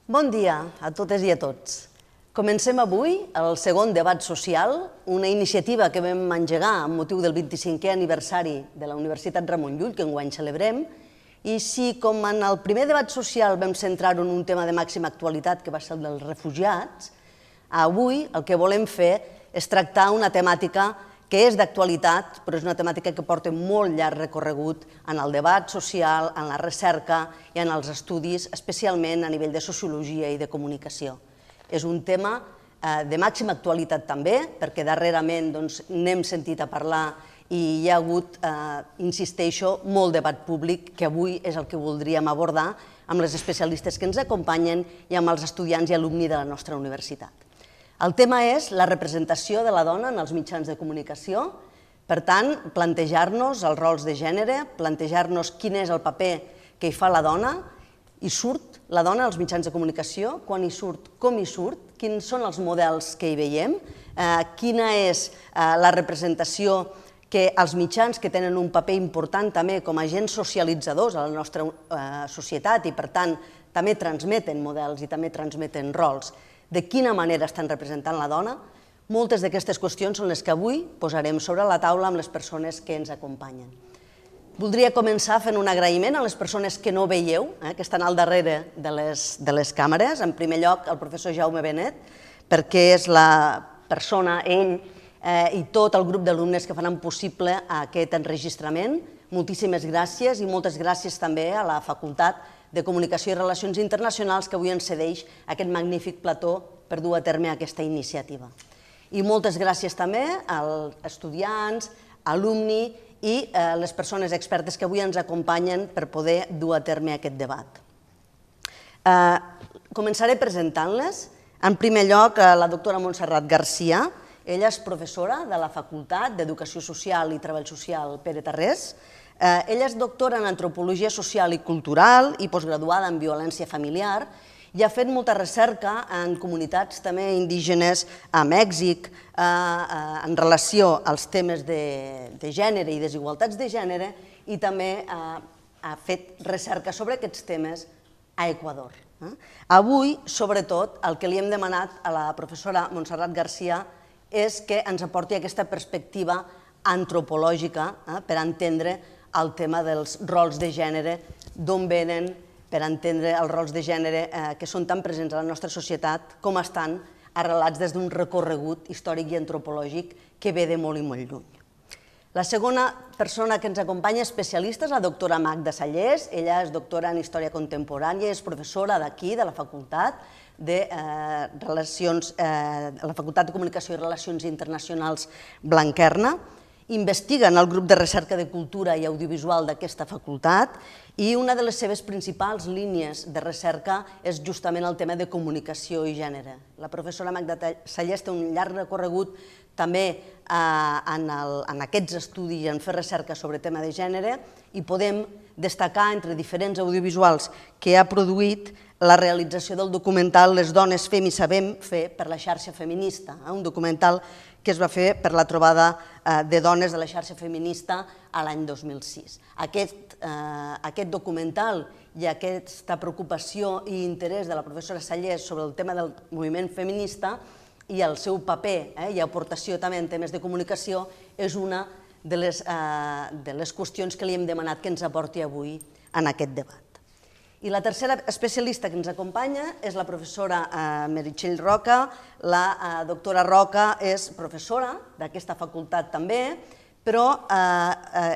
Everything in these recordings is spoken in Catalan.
Bon dia a totes i a tots. Comencem avui el segon debat social, una iniciativa que vam engegar amb motiu del 25è aniversari de la Universitat Ramon Llull, que enguany celebrem, i si com en el primer debat social vam centrar-ho en un tema de màxima actualitat, que va ser el dels refugiats, avui el que volem fer és tractar una temàtica que és d'actualitat, però és una temàtica que porta molt llarg recorregut en el debat social, en la recerca i en els estudis, especialment a nivell de sociologia i de comunicació. És un tema de màxima actualitat també, perquè darrerament n'hem sentit a parlar i hi ha hagut, insisteixo, molt debat públic, que avui és el que voldríem abordar amb les especialistes que ens acompanyen i amb els estudiants i alumni de la nostra universitat. El tema és la representació de la dona en els mitjans de comunicació, per tant, plantejar-nos els rols de gènere, plantejar-nos quin és el paper que hi fa la dona. Hi surt la dona als mitjans de comunicació? Quan hi surt? Com hi surt? Quins són els models que hi veiem? Quina és la representació que els mitjans, que tenen un paper important també com a agents socialitzadors a la nostra societat i, per tant, també transmeten models i també transmeten rols, de quina manera estan representant la dona? Moltes d'aquestes qüestions són les que avui posarem sobre la taula amb les persones que ens acompanyen. Voldria començar fent un agraïment a les persones que no veieu, que estan al darrere de les càmeres. En primer lloc, al professor Jaume Benet, perquè és la persona, ell i tot el grup d'alumnes que faran possible aquest enregistrament. Moltíssimes gràcies i moltes gràcies també a la Facultat de Comunicació i Relacions Internacionals que avui ens cedeix aquest magnífic plató per dur a terme aquesta iniciativa. I moltes gràcies també als estudiants, alumni i les persones expertes que avui ens acompanyen per poder dur a terme aquest debat. Començaré presentant-les. En primer lloc, la doctora Montserrat Garcia. Ella és professora de la Facultat d'Educació Social i Treball Social Pere Tarrés. Ella és doctora en Antropologia Social i Cultural i postgraduada en Violència Familiar i ha fet molta recerca en comunitats també indígenes a Mèxic en relació als temes de gènere i desigualtats de gènere i també ha fet recerca sobre aquests temes a Equador. Avui, sobretot, el que li hem demanat a la professora Montserrat Garcia és que ens aporti aquesta perspectiva antropològica per entendre el tema dels rols de gènere, d'on venen, per entendre els rols de gènere que són tan presents a la nostra societat, com estan arrelats des d'un recorregut històric i antropològic que ve de molt i molt lluny. La segona persona que ens acompanya especialista és la doctora Magda Sallés. Ella és doctora en Història Contemporània i és professora d'aquí, de la Facultat de Comunicació i Relacions Internacionals Blanquerna. Investiga en el grup de recerca de cultura i audiovisual d'aquesta facultat i una de les seves principals línies de recerca és justament el tema de comunicació i gènere. La professora Magda Sallés té un llarg recorregut també en aquests estudis i en fer recerca sobre tema de gènere i podem destacar entre diferents audiovisuals que ha produït la realització del documental Les dones fem i sabem fer per la xarxa feminista, un documental que es va fer per la trobada de dones de la xarxa feminista a l'any 2006. Aquest documental i aquesta preocupació i interès de la professora Sallés sobre el tema del moviment feminista i el seu paper i aportació també en temes de comunicació és una de les qüestions que li hem demanat que ens aporti avui en aquest debat. I la tercera especialista que ens acompanya és la professora Meritxell Roca. La doctora Roca és professora d'aquesta facultat també, però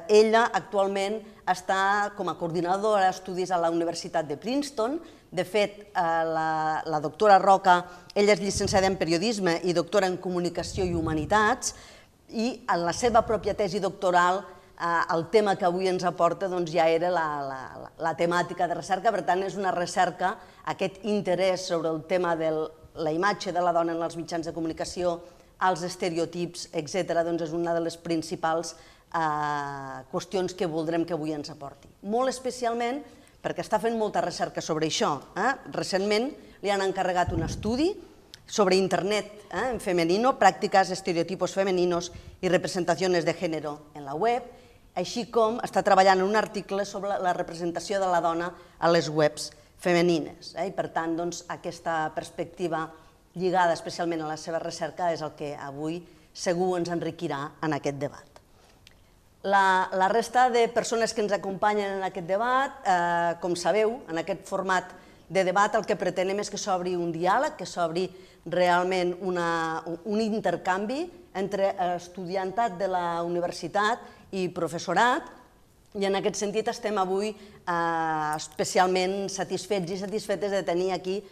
ella actualment està com a coordinadora d'estudis a la Universitat de Princeton. De fet, la doctora Roca, ella és llicenciada en periodisme i doctora en comunicació i humanitats, i en la seva pròpia tesi doctoral el tema que avui ens aporta ja era la temàtica de recerca, per tant és una recerca, aquest interès sobre el tema de la imatge de la dona en els mitjans de comunicació, els estereotips, etc., és una de les principals qüestions que voldrem que avui ens aporti. Molt especialment perquè està fent molta recerca sobre això. Recentment li han encarregat un estudi sobre internet en femenino, prácticas, estereotipos femeninos y representaciones de género en la web, així com està treballant en un article sobre la representació de la dona a les webs femenines. I per tant, aquesta perspectiva lligada especialment a la seva recerca és el que avui segur ens enriquirà en aquest debat. La resta de persones que ens acompanyen en aquest debat, com sabeu, en aquest format de debat el que pretenem és que s'obri un diàleg, que s'obri realment un intercanvi entre estudiantat de la universitat i professorat, i en aquest sentit estem avui especialment satisfets i satisfetes de tenir aquí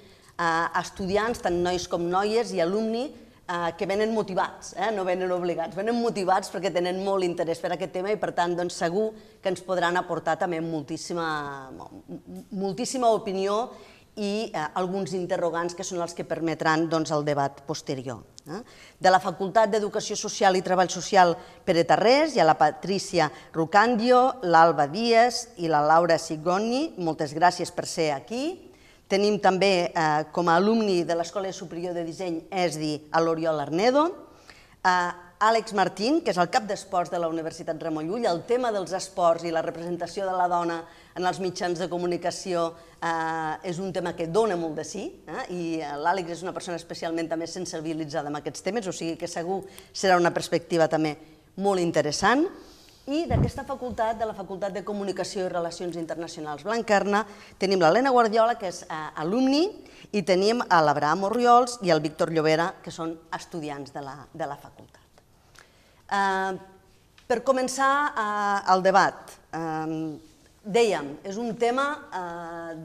estudiants, tant nois com noies i alumni, que venen motivats, no venen obligats, venen motivats perquè tenen molt interès per aquest tema i per tant segur que ens podran aportar també moltíssima opinió i alguns interrogants que són els que permetran el debat posterior. De la Facultat d'Educació Social i Treball Social Pere Tarrés hi ha la Patrícia Rucandio, l'Alba Díaz i la Laura Sigoni, moltes gràcies per ser aquí. Tenim també com a alumni de l'Escola Superior de Disseny ESDI a l'Oriol Arnedo, Àlex Martín, que és el cap d'esports de la Universitat Ramon Llull. El tema dels esports i la representació de la dona en els mitjans de comunicació és un tema que dona molt de sí i l'Àlex és una persona especialment també sensibilitzada en aquests temes, o sigui que segur serà una perspectiva també molt interessant. I d'aquesta facultat, de la Facultat de Comunicació i Relacions Internacionals Blanquerna, tenim l'Helena Guardiola, que és alumni, i tenim l'Abraham Orriols i el Víctor Llobera, que són estudiants de la facultat. Per començar el debat, dèiem, és un tema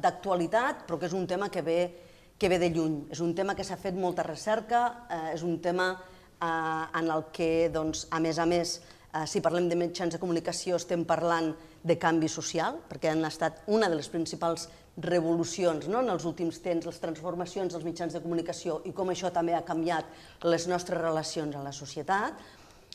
d'actualitat, però que és un tema que ve de lluny. És un tema que s'ha fet molta recerca, és un tema en el que, a més, si parlem de mitjans de comunicació estem parlant de canvi social, perquè han estat una de les principals revolucions en els últims temps, les transformacions dels mitjans de comunicació i com això també ha canviat les nostres relacions en la societat.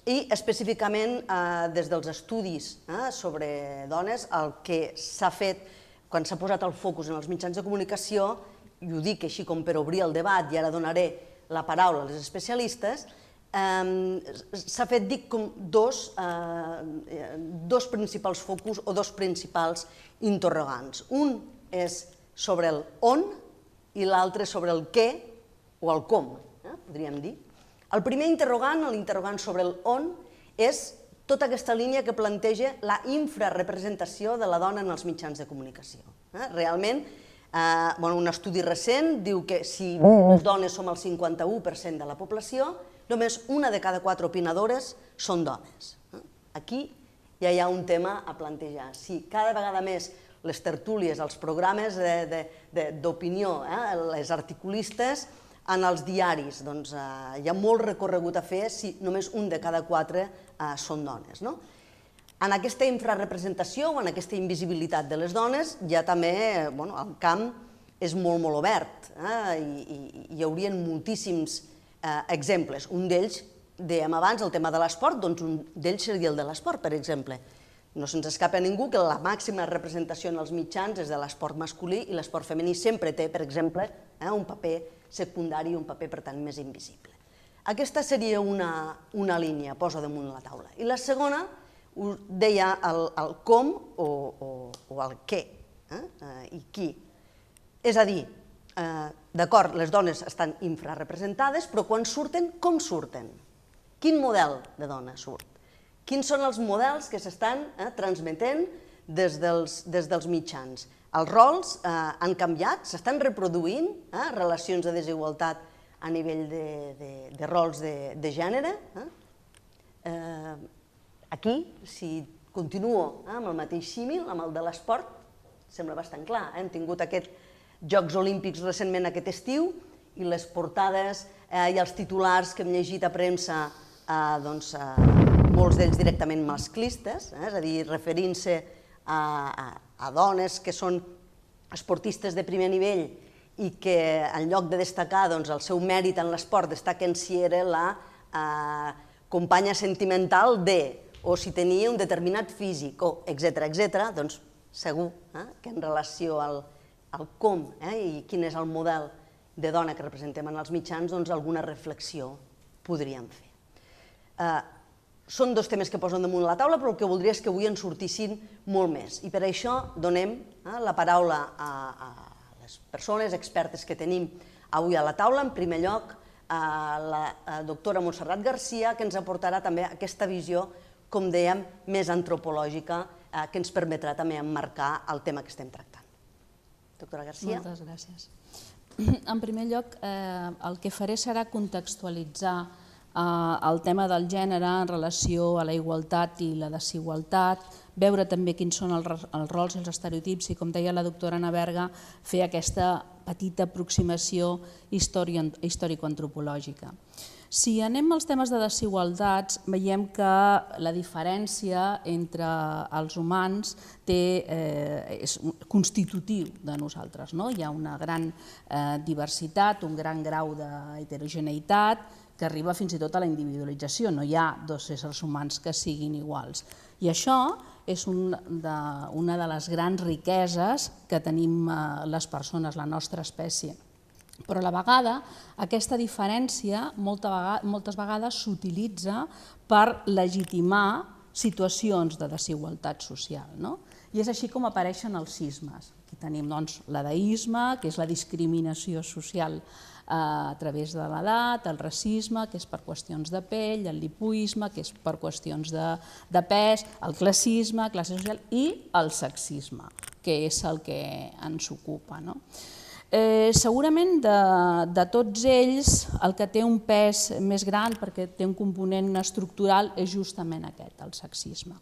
I específicament des dels estudis sobre dones, el que s'ha fet quan s'ha posat el focus en els mitjans de comunicació, i ho dic així com per obrir el debat i ara donaré la paraula als especialistes, s'ha fet, dic, com dos principals focus o dos principals interrogants. Un és sobre el on i l'altre sobre el què o el com, podríem dir. El primer interrogant, l'interrogant sobre el on, és tota aquesta línia que planteja la infrarrepresentació de la dona en els mitjans de comunicació. Realment, un estudi recent diu que si les dones som el 51% de la població, només una de cada 4 opinadores són dones. Aquí ja hi ha un tema a plantejar. Si cada vegada més les tertúlies, els programes d'opinió, les articulistes en els diaris, hi ha molt recorregut a fer si només un de cada 4 són dones. En aquesta infrarrepresentació o en aquesta invisibilitat de les dones ja també el camp és molt, molt obert i hi haurien moltíssims exemples. Un d'ells, dèiem abans, el tema de l'esport, doncs un d'ells seria el de l'esport, per exemple. No se'ns escapa a ningú que la màxima representació en els mitjans és de l'esport masculí i l'esport femení sempre té, per exemple, un paper secundari i un paper, per tant, més invisible. Aquesta seria una línia, posa damunt la taula. I la segona, us deia el com o el què i qui. És a dir, d'acord, les dones estan infrarrepresentades, però quan surten, com surten? Quin model de dona surt? Quins són els models que s'estan transmetent des dels mitjans? Els rols han canviat, s'estan reproduint relacions de desigualtat a nivell de rols de gènere. Aquí, si continuo amb el mateix símil, amb el de l'esport, sembla bastant clar. Hem tingut aquests Jocs Olímpics recentment aquest estiu i les portades i els titulars que hem llegit a premsa, molts d'ells directament masclistes, és a dir, referint-se a dones que són esportistes de primer nivell i que en lloc de destacar el seu mèrit en l'esport destaquen si era la companya sentimental de, o si tenia un determinat físic, etc. Doncs segur que en relació al com i quin és el model de dona que representem en els mitjans, doncs alguna reflexió podríem fer. Són dos temes que posen damunt la taula, però el que voldria és que avui en sortissin molt més. I per això donem la paraula a les persones expertes que tenim avui a la taula. En primer lloc, la doctora Montserrat Garcia, que ens aportarà també aquesta visió, com dèiem, més antropològica, que ens permetrà també emmarcar el tema que estem tractant. Doctora Garcia. Moltes gràcies. En primer lloc, el que faré serà contextualitzar el tema del gènere en relació a la igualtat i la desigualtat, veure també quins són els rols i els estereotips i, com deia la doctora Ana Berga, fer aquesta petita aproximació històrico-antropològica. Si anem als temes de desigualtats, veiem que la diferència entre els humans és constitutiu de nosaltres. Hi ha una gran diversitat, un gran grau d'heterogeneïtat, que arriba fins i tot a la individualització. No hi ha dos éssers humans que siguin iguals. I això és una de les grans riqueses que tenim les persones, la nostra espècie. Però a la vegada aquesta diferència moltes vegades s'utilitza per legitimar situacions de desigualtat social. I és així com apareixen els sismes. Aquí tenim l'edaisme, que és la discriminació social a través de l'edat, el racisme, que és per qüestions de pell, el lipuisme, que és per qüestions de pes, el classisme, classe social, i el sexisme, que és el que ens ocupa. Segurament de tots ells el que té un pes més gran, perquè té un component estructural, és justament aquest, el sexisme.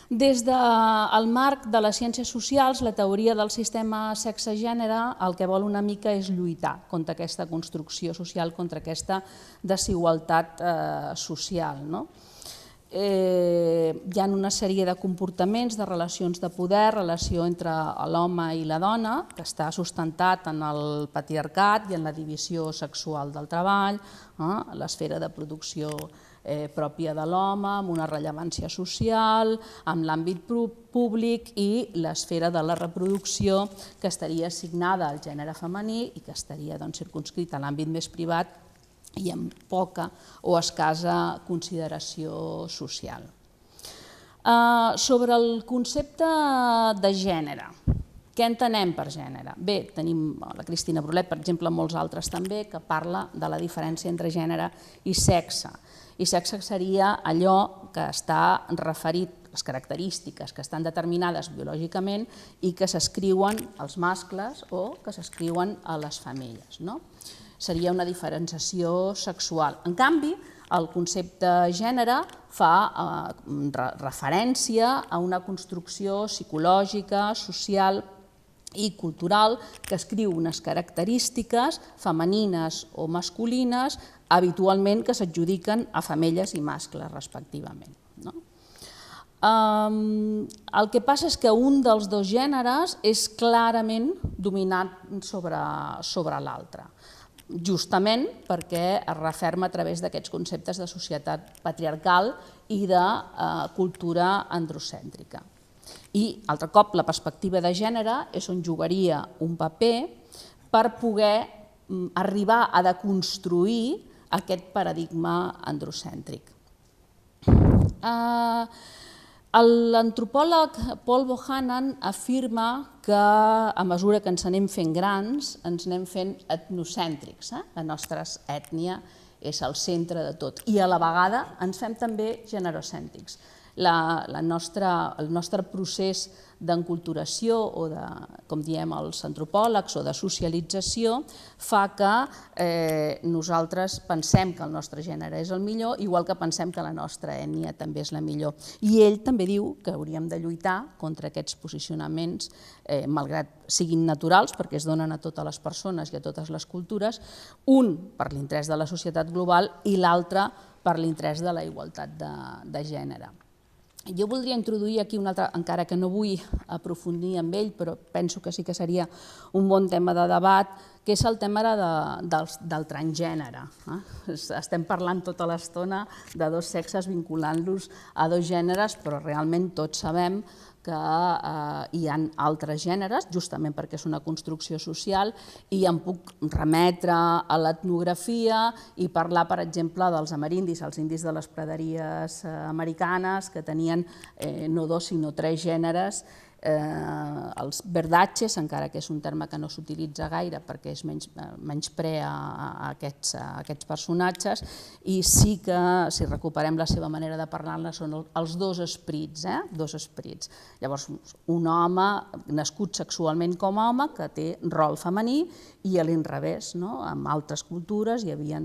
Des del marc de les ciències socials, la teoria del sistema sexe-gènere el que vol una mica és lluitar contra aquesta construcció social, contra aquesta desigualtat social. Hi ha una sèrie de comportaments, de relacions de poder, relació entre l'home i la dona, que està sustentat en el patriarcat i en la divisió sexual del treball, l'esfera de producció pròpia de l'home, amb una rellevància social, amb l'àmbit públic i l'esfera de la reproducció que estaria assignada al gènere femení i que estaria circumscrita a l'àmbit més privat i amb poca o escassa consideració social. Sobre el concepte de gènere, què entenem per gènere? Bé, tenim la Cristina Brulet, per exemple, molts altres també, que parla de la diferència entre gènere i sexe. I sexe seria allò que està referit, les característiques que estan determinades biològicament i que s'escriuen als mascles o que s'escriuen a les femelles. Seria una diferenciació sexual. En canvi, el concepte gènere fa referència a una construcció psicològica, social i cultural que escriu unes característiques femenines o masculines habitualment que s'adjudiquen a femelles i mascles respectivament. El que passa és que un dels dos gèneres és clarament dominat sobre l'altre, justament perquè es referma a través d'aquests conceptes de societat patriarcal i de cultura androcèntrica. I, altre cop, la perspectiva de gènere és on jugaria un paper per poder arribar a deconstruir aquest paradigma androcèntric. L'antropòleg Paul Bohannan afirma que a mesura que ens anem fent grans ens anem fent etnocèntrics. La nostra ètnia és el centre de tot i a la vegada ens fem també generocèntrics. El nostre procés d'enculturació o de, com diem els antropòlegs, o de socialització fa que nosaltres pensem que el nostre gènere és el millor, igual que pensem que la nostra ètnia també és la millor. I ell també diu que hauríem de lluitar contra aquests posicionaments, malgrat siguin naturals, perquè es donen a totes les persones i a totes les cultures, un per l'interès de la societat global i l'altre per l'interès de la igualtat de gènere. Jo voldria introduir aquí un altre, encara que no vull aprofundir amb ell, però penso que sí que seria un bon tema de debat, que és el tema del transgènere. Estem parlant tota l'estona de dos sexes vinculant-los a dos gèneres, però realment tots sabem que hi ha altres gèneres, justament perquè és una construcció social, i em puc remetre a l'etnografia i parlar, per exemple, dels amerindis, els indis de les praderies americanes, que tenien no dos sinó tres gèneres, els verdatges, encara que és un terme que no s'utilitza gaire perquè és menysprea a aquests personatges, i sí que, si recuperem la seva manera de parlar-ne, són els dos esperits. Llavors, un home nascut sexualment com a home que té rol femení, i a l'inrevés, en altres cultures hi havia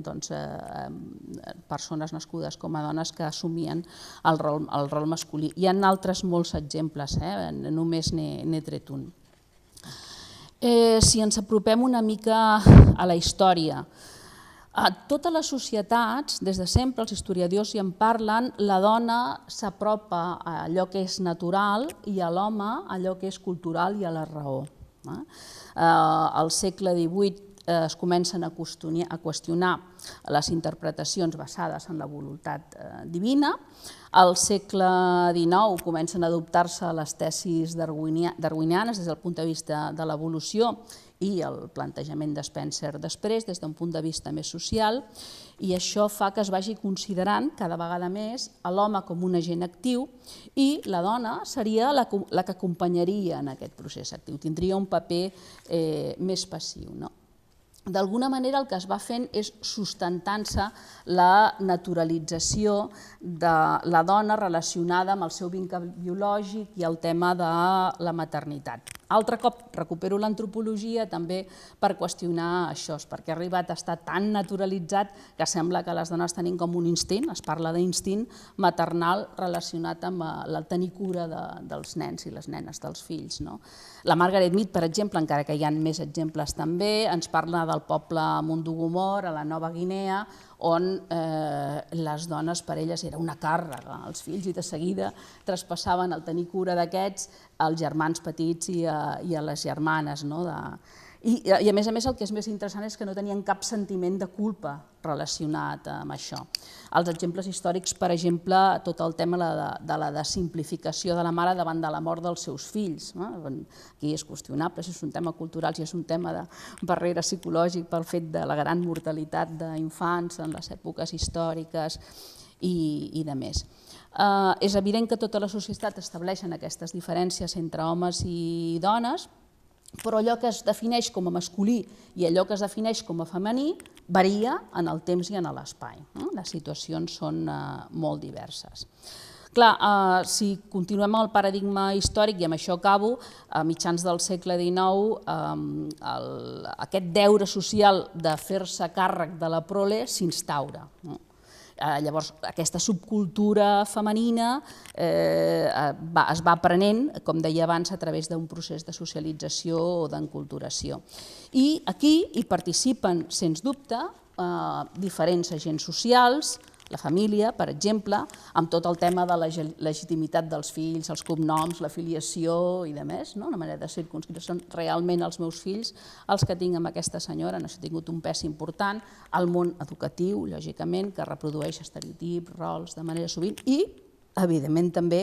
persones nascudes com a dones que assumien el rol masculí. Hi ha altres molts exemples, només n'he tret un. Si ens apropem una mica a la història, a totes les societats, des de sempre, els historiadors hi en parlen, la dona s'apropa a allò que és natural i a l'home a allò que és cultural i a la raó. Al segle XVIII es comencen a qüestionar les interpretacions basades en la voluntat divina. Al segle XIX comencen a adoptar-se les tesis darwinianes des del punt de vista de l'evolució i el plantejament de Spencer després, des d'un punt de vista més social, i això fa que es vagi considerant cada vegada més l'home com un agent actiu i la dona seria la que acompanyaria en aquest procés actiu, tindria un paper més passiu. D'alguna manera el que es va fent és sustentant-se la naturalització de la dona relacionada amb el seu vincle biològic i el tema de la maternitat. Altre cop recupero l'antropologia també per qüestionar això, perquè ha arribat a estar tan naturalitzat que sembla que les dones tenim com un instint, es parla d'instint maternal relacionat amb el tenir cura dels nens i les nenes, dels fills. La Margaret Mead, per exemple, encara que hi ha més exemples també, ens parla del poble Mundugumor, a la Nova Guinea, on les dones per elles era una càrrega, els fills, i de seguida traspassaven el tenir cura d'aquests als germans petits i a les germanes. I a més el que és més interessant és que no tenien cap sentiment de culpa relacionat amb això. Els exemples històrics, per exemple, tot el tema de la desimplificació de la mare davant de la mort dels seus fills. Aquí és qüestionable si és un tema cultural, si és un tema de barrera psicològic pel fet de la gran mortalitat d'infants en les èpoques històriques i de més. És evident que tota la societat estableixen aquestes diferències entre homes i dones, però allò que es defineix com a masculí i allò que es defineix com a femení varia en el temps i en l'espai. Les situacions són molt diverses. Clar, si continuem amb el paradigma històric, i amb això acabo, a mitjans del segle XIX aquest deure social de fer-se càrrec de la prole s'instaura. Llavors, aquesta subcultura femenina es va aprenent, com deia abans, a través d'un procés de socialització o d'enculturació. I aquí hi participen, sens dubte, diferents agents socials, la família, per exemple, amb tot el tema de la legitimitat dels fills, els cognoms, la filiació i de més, una manera de circumscriure. Són realment els meus fills els que tinc amb aquesta senyora, no, això ha tingut un pes important, al món educatiu, lògicament, que reprodueix estereotips, rols, de manera sovint, i, evidentment, també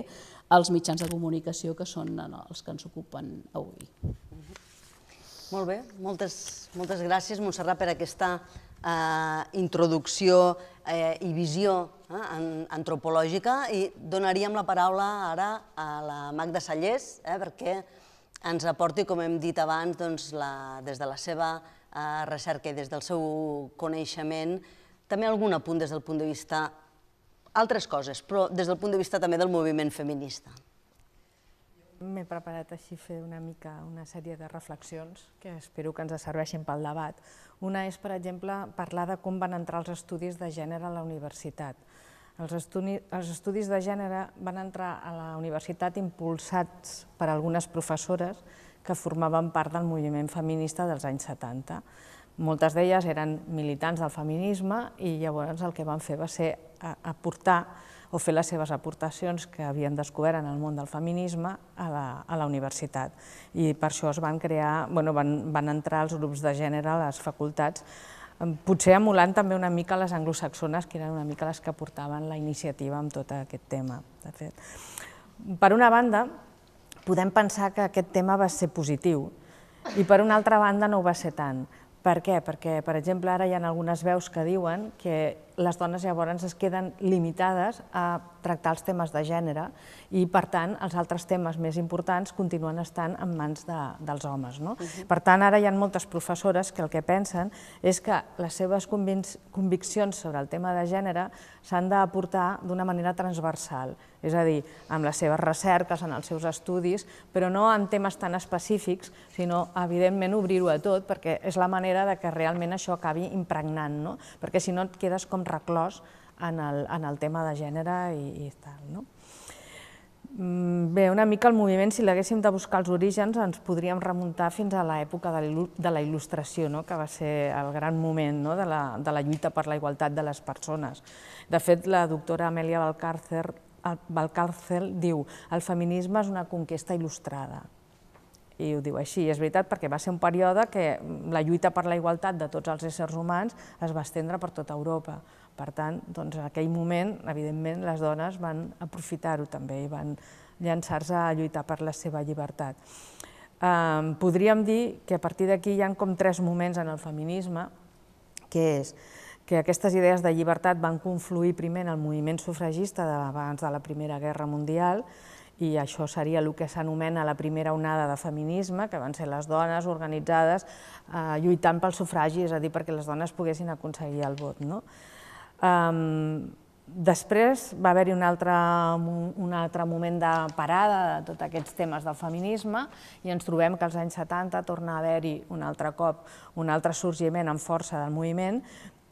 els mitjans de comunicació, que són els que ens ocupen avui. Molt bé, moltes gràcies, Montserrat, per aquesta introducció i visió antropològica, i donaríem la paraula ara a la Magda Sallés perquè ens aporti, com hem dit abans, des de la seva recerca i des del seu coneixement, també algun apunt des del punt de vista, altres coses, però des del punt de vista també del moviment feminista. M'he preparat així fer una sèrie de reflexions que espero que ens serveixin pel debat. Una és, per exemple, parlar de com van entrar els estudis de gènere a la universitat. Els estudis de gènere van entrar a la universitat impulsats per algunes professores que formaven part del moviment feminista dels anys 70. Moltes d'elles eren militants del feminisme i llavors el que van fer va ser aportar o fer les seves aportacions que havien descobert en el món del feminisme a la universitat. I per això es van crear, van entrar els grups de gènere a les facultats, potser emulant també una mica les anglosaxones, que eren una mica les que portaven la iniciativa amb tot aquest tema. Per una banda, podem pensar que aquest tema va ser positiu i per una altra banda no ho va ser tant. Per què? Perquè, per exemple, ara hi ha algunes veus que diuen que les dones llavors es queden limitades a tractar els temes de gènere i, per tant, els altres temes més importants continuen estant en mans dels homes. Per tant, ara hi ha moltes professores que el que pensen és que les seves conviccions sobre el tema de gènere s'han d'aportar d'una manera transversal, és a dir, amb les seves recerques, en els seus estudis, però no en temes tan específics, sinó, evidentment, obrir-ho a tot, perquè és la manera que realment això acabi impregnant, perquè si no et quedes com reclòs en el tema de gènere i tal. Bé, una mica el moviment, si l'haguéssim de buscar els orígens, ens podríem remuntar fins a l'època de la Il·lustració, que va ser el gran moment de la lluita per la igualtat de les persones. De fet, la doctora Amèlia Valcárcel diu: el feminisme és una conquesta il·lustrada. I ho diu així, és veritat, perquè va ser un període que la lluita per la igualtat de tots els éssers humans es va estendre per tota Europa. Per tant, en aquell moment, evidentment, les dones van aprofitar-ho també i van llançar-se a lluitar per la seva llibertat. Podríem dir que a partir d'aquí hi ha com 3 moments en el feminisme, que és que aquestes idees de llibertat van confluir primer en el moviment sufragista abans de la Primera Guerra Mundial, i això seria el que s'anomena la primera onada de feminisme, que van ser les dones organitzades lluitant pel sufragi, és a dir, perquè les dones poguessin aconseguir el vot. Després va haver-hi un altre moment de parada de tots aquests temes del feminisme i ens trobem que als anys 70 torna a haver-hi un altre cop, un altre sorgiment en força del moviment,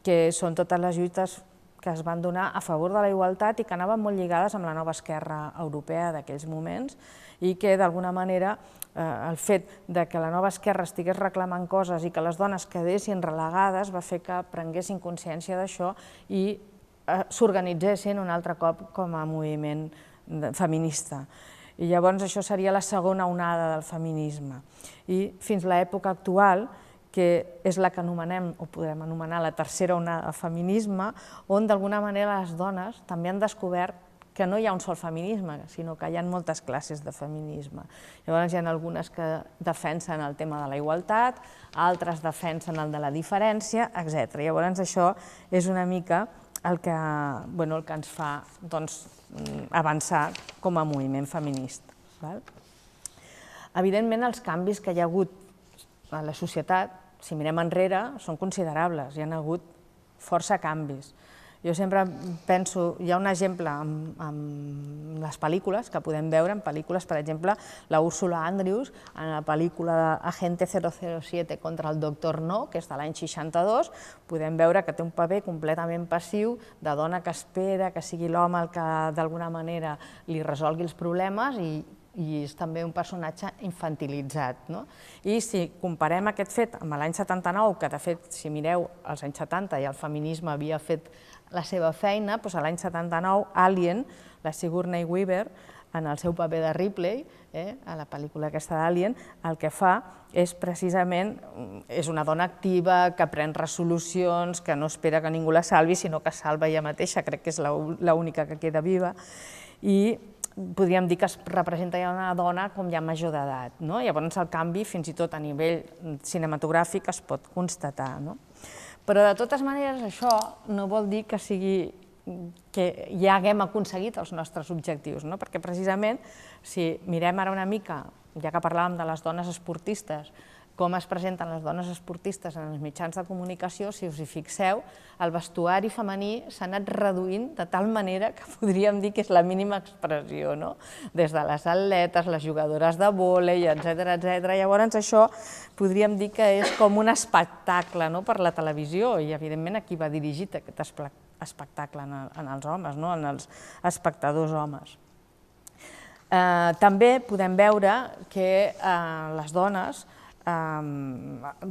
que són totes les lluites que es van donar a favor de la igualtat i que anaven molt lligades amb la nova esquerra europea d'aquells moments i que, d'alguna manera, el fet que la nova esquerra estigués reclamant coses i que les dones quedessin relegades va fer que prenguessin consciència d'això i s'organitzessin un altre cop com a moviment feminista. I llavors això seria la segona onada del feminisme. I fins a l'època actual, que és la que anomenem, o podem anomenar, la tercera onada del feminisme, on d'alguna manera les dones també han descobert que no hi ha un sol feminisme, sinó que hi ha moltes classes de feminisme. Llavors hi ha algunes que defensen el tema de la igualtat, altres defensen el de la diferència, etc. Llavors això és una mica el que ens fa avançar com a moviment feminista. Evidentment, els canvis que hi ha hagut a la societat, si mirem enrere, són considerables, hi ha hagut força canvis. Jo sempre penso, hi ha un exemple amb les pel·lícules que podem veure, en pel·lícules, per exemple, la Ursula Andrews, en la pel·lícula Agente 007 contra el Doctor No, que és de l'any 62, podem veure que té un paper completament passiu de dona que espera que sigui l'home el que d'alguna manera li resolgui els problemes i és també un personatge infantilitzat. I si comparem aquest fet amb l'any 79, que de fet, si mireu, als anys 70 ja el feminisme havia fet la seva feina, doncs a l'any 79 Alien, la Sigourney Weaver, en el seu paper de Ripley, a la pel·lícula aquesta d'Alien, el que fa és precisament, és una dona activa, que pren resolucions, que no espera que ningú la salvi, sinó que salva ella mateixa, crec que és l'única que queda viva, i podríem dir que es representa ja una dona com ja major d'edat. Llavors el canvi, fins i tot a nivell cinematogràfic, es pot constatar. Però de totes maneres això no vol dir que sigui que ja haguem aconseguit els nostres objectius, perquè precisament si mirem ara una mica, ja que parlàvem de les dones esportistes, com es presenten les dones esportistes en els mitjans de comunicació, si us hi fixeu, el vestuari femení s'ha anat reduint de tal manera que podríem dir que és la mínima expressió, des de les atletes, les jugadores de vòlei, etc. Llavors això podríem dir que és com un espectacle per la televisió i evidentment a qui va dirigit aquest espectacle en els homes, en els espectadors homes. També podem veure que les dones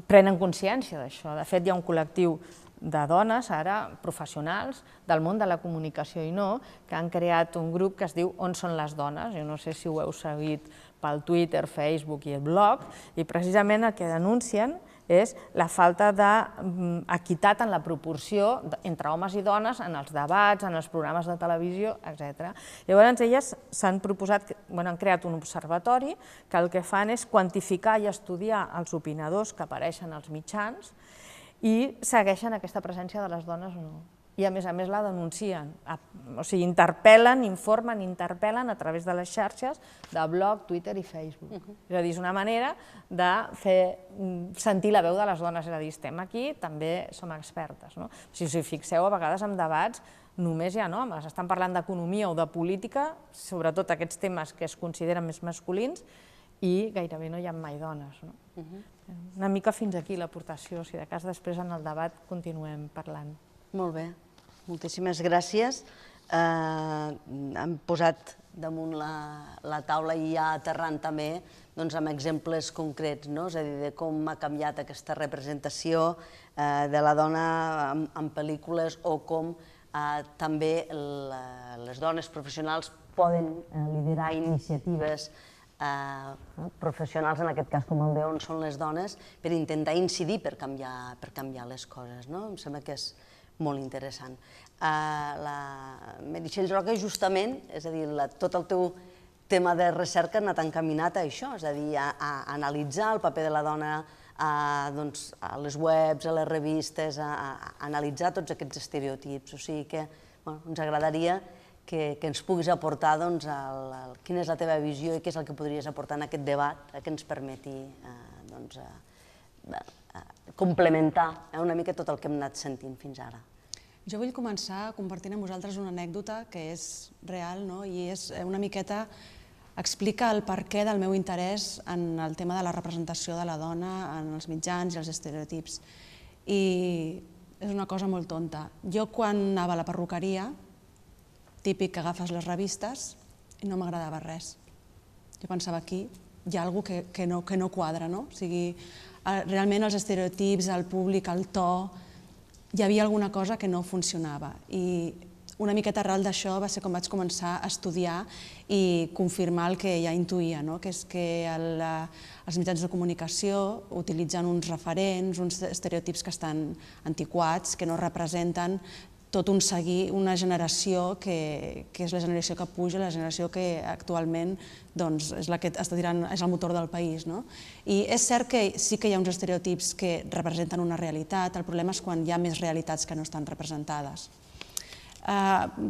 prenen consciència d'això. De fet, hi ha un col·lectiu de dones, ara, professionals, del món de la comunicació i no, que han creat un grup que es diu On són les dones? Jo no sé si ho heu seguit pel Twitter, Facebook i el blog, i precisament el que denuncien és la falta d'equitat en la proporció entre homes i dones en els debats, en els programes de televisió, etc. Llavors elles s'han proposat, han creat un observatori que el que fan és quantificar i estudiar els opinadors que apareixen als mitjans i segueixen aquesta presència de les dones o no. i a més la denuncien, o sigui, interpel·len, informen, interpel·len a través de les xarxes de blog, Twitter i Facebook. És a dir, és una manera de fer sentir la veu de les dones, és a dir, estem aquí, també som expertes. Si us hi fixeu, a vegades en debats només hi ha homes, estan parlant d'economia o de política, sobretot aquests temes que es consideren més masculins, i gairebé no hi ha mai dones. Una mica fins aquí l'aportació, si de cas després en el debat continuem parlant. Molt bé, moltíssimes gràcies. Hem posat damunt la taula i ja aterrant també amb exemples concrets, és a dir, de com ha canviat aquesta representació de la dona en pel·lícules o com també les dones professionals poden liderar iniciatives professionals, en aquest cas com el d'On són les dones, per intentar incidir per canviar les coses. Em sembla que és molt interessant. La Meritxell Roca, justament, és a dir, tot el teu tema de recerca ha anat encaminat a això, és a dir, a analitzar el paper de la dona a les webs, a les revistes, a analitzar tots aquests estereotips. O sigui que ens agradaria que ens puguis aportar quina és la teva visió i què és el que podries aportar en aquest debat que ens permeti complementar una mica tot el que hem anat sentint fins ara. Jo vull començar compartint amb vosaltres una anècdota que és real i és una miqueta explica el perquè del meu interès en el tema de la representació de la dona en els mitjans i els estereotips. I és una cosa molt tonta. Jo quan anava a la perruqueria, típic que agafes les revistes, i no m'agradava res. Jo pensava aquí hi ha alguna cosa que no quadra, no? O sigui, realment els estereotips, el públic, el to, hi havia alguna cosa que no funcionava. I una miqueta arrel d'això va ser com vaig començar a estudiar i confirmar el que ja intuïa, que és que els mitjans de comunicació utilitzen uns referents, uns estereotips que estan antiquats, que no representen tot un seguir, una generació que és la generació que puja, la generació que actualment és la que està tirant, és el motor del país. I és cert que sí que hi ha uns estereotips que representen una realitat, el problema és quan hi ha més realitats que no estan representades.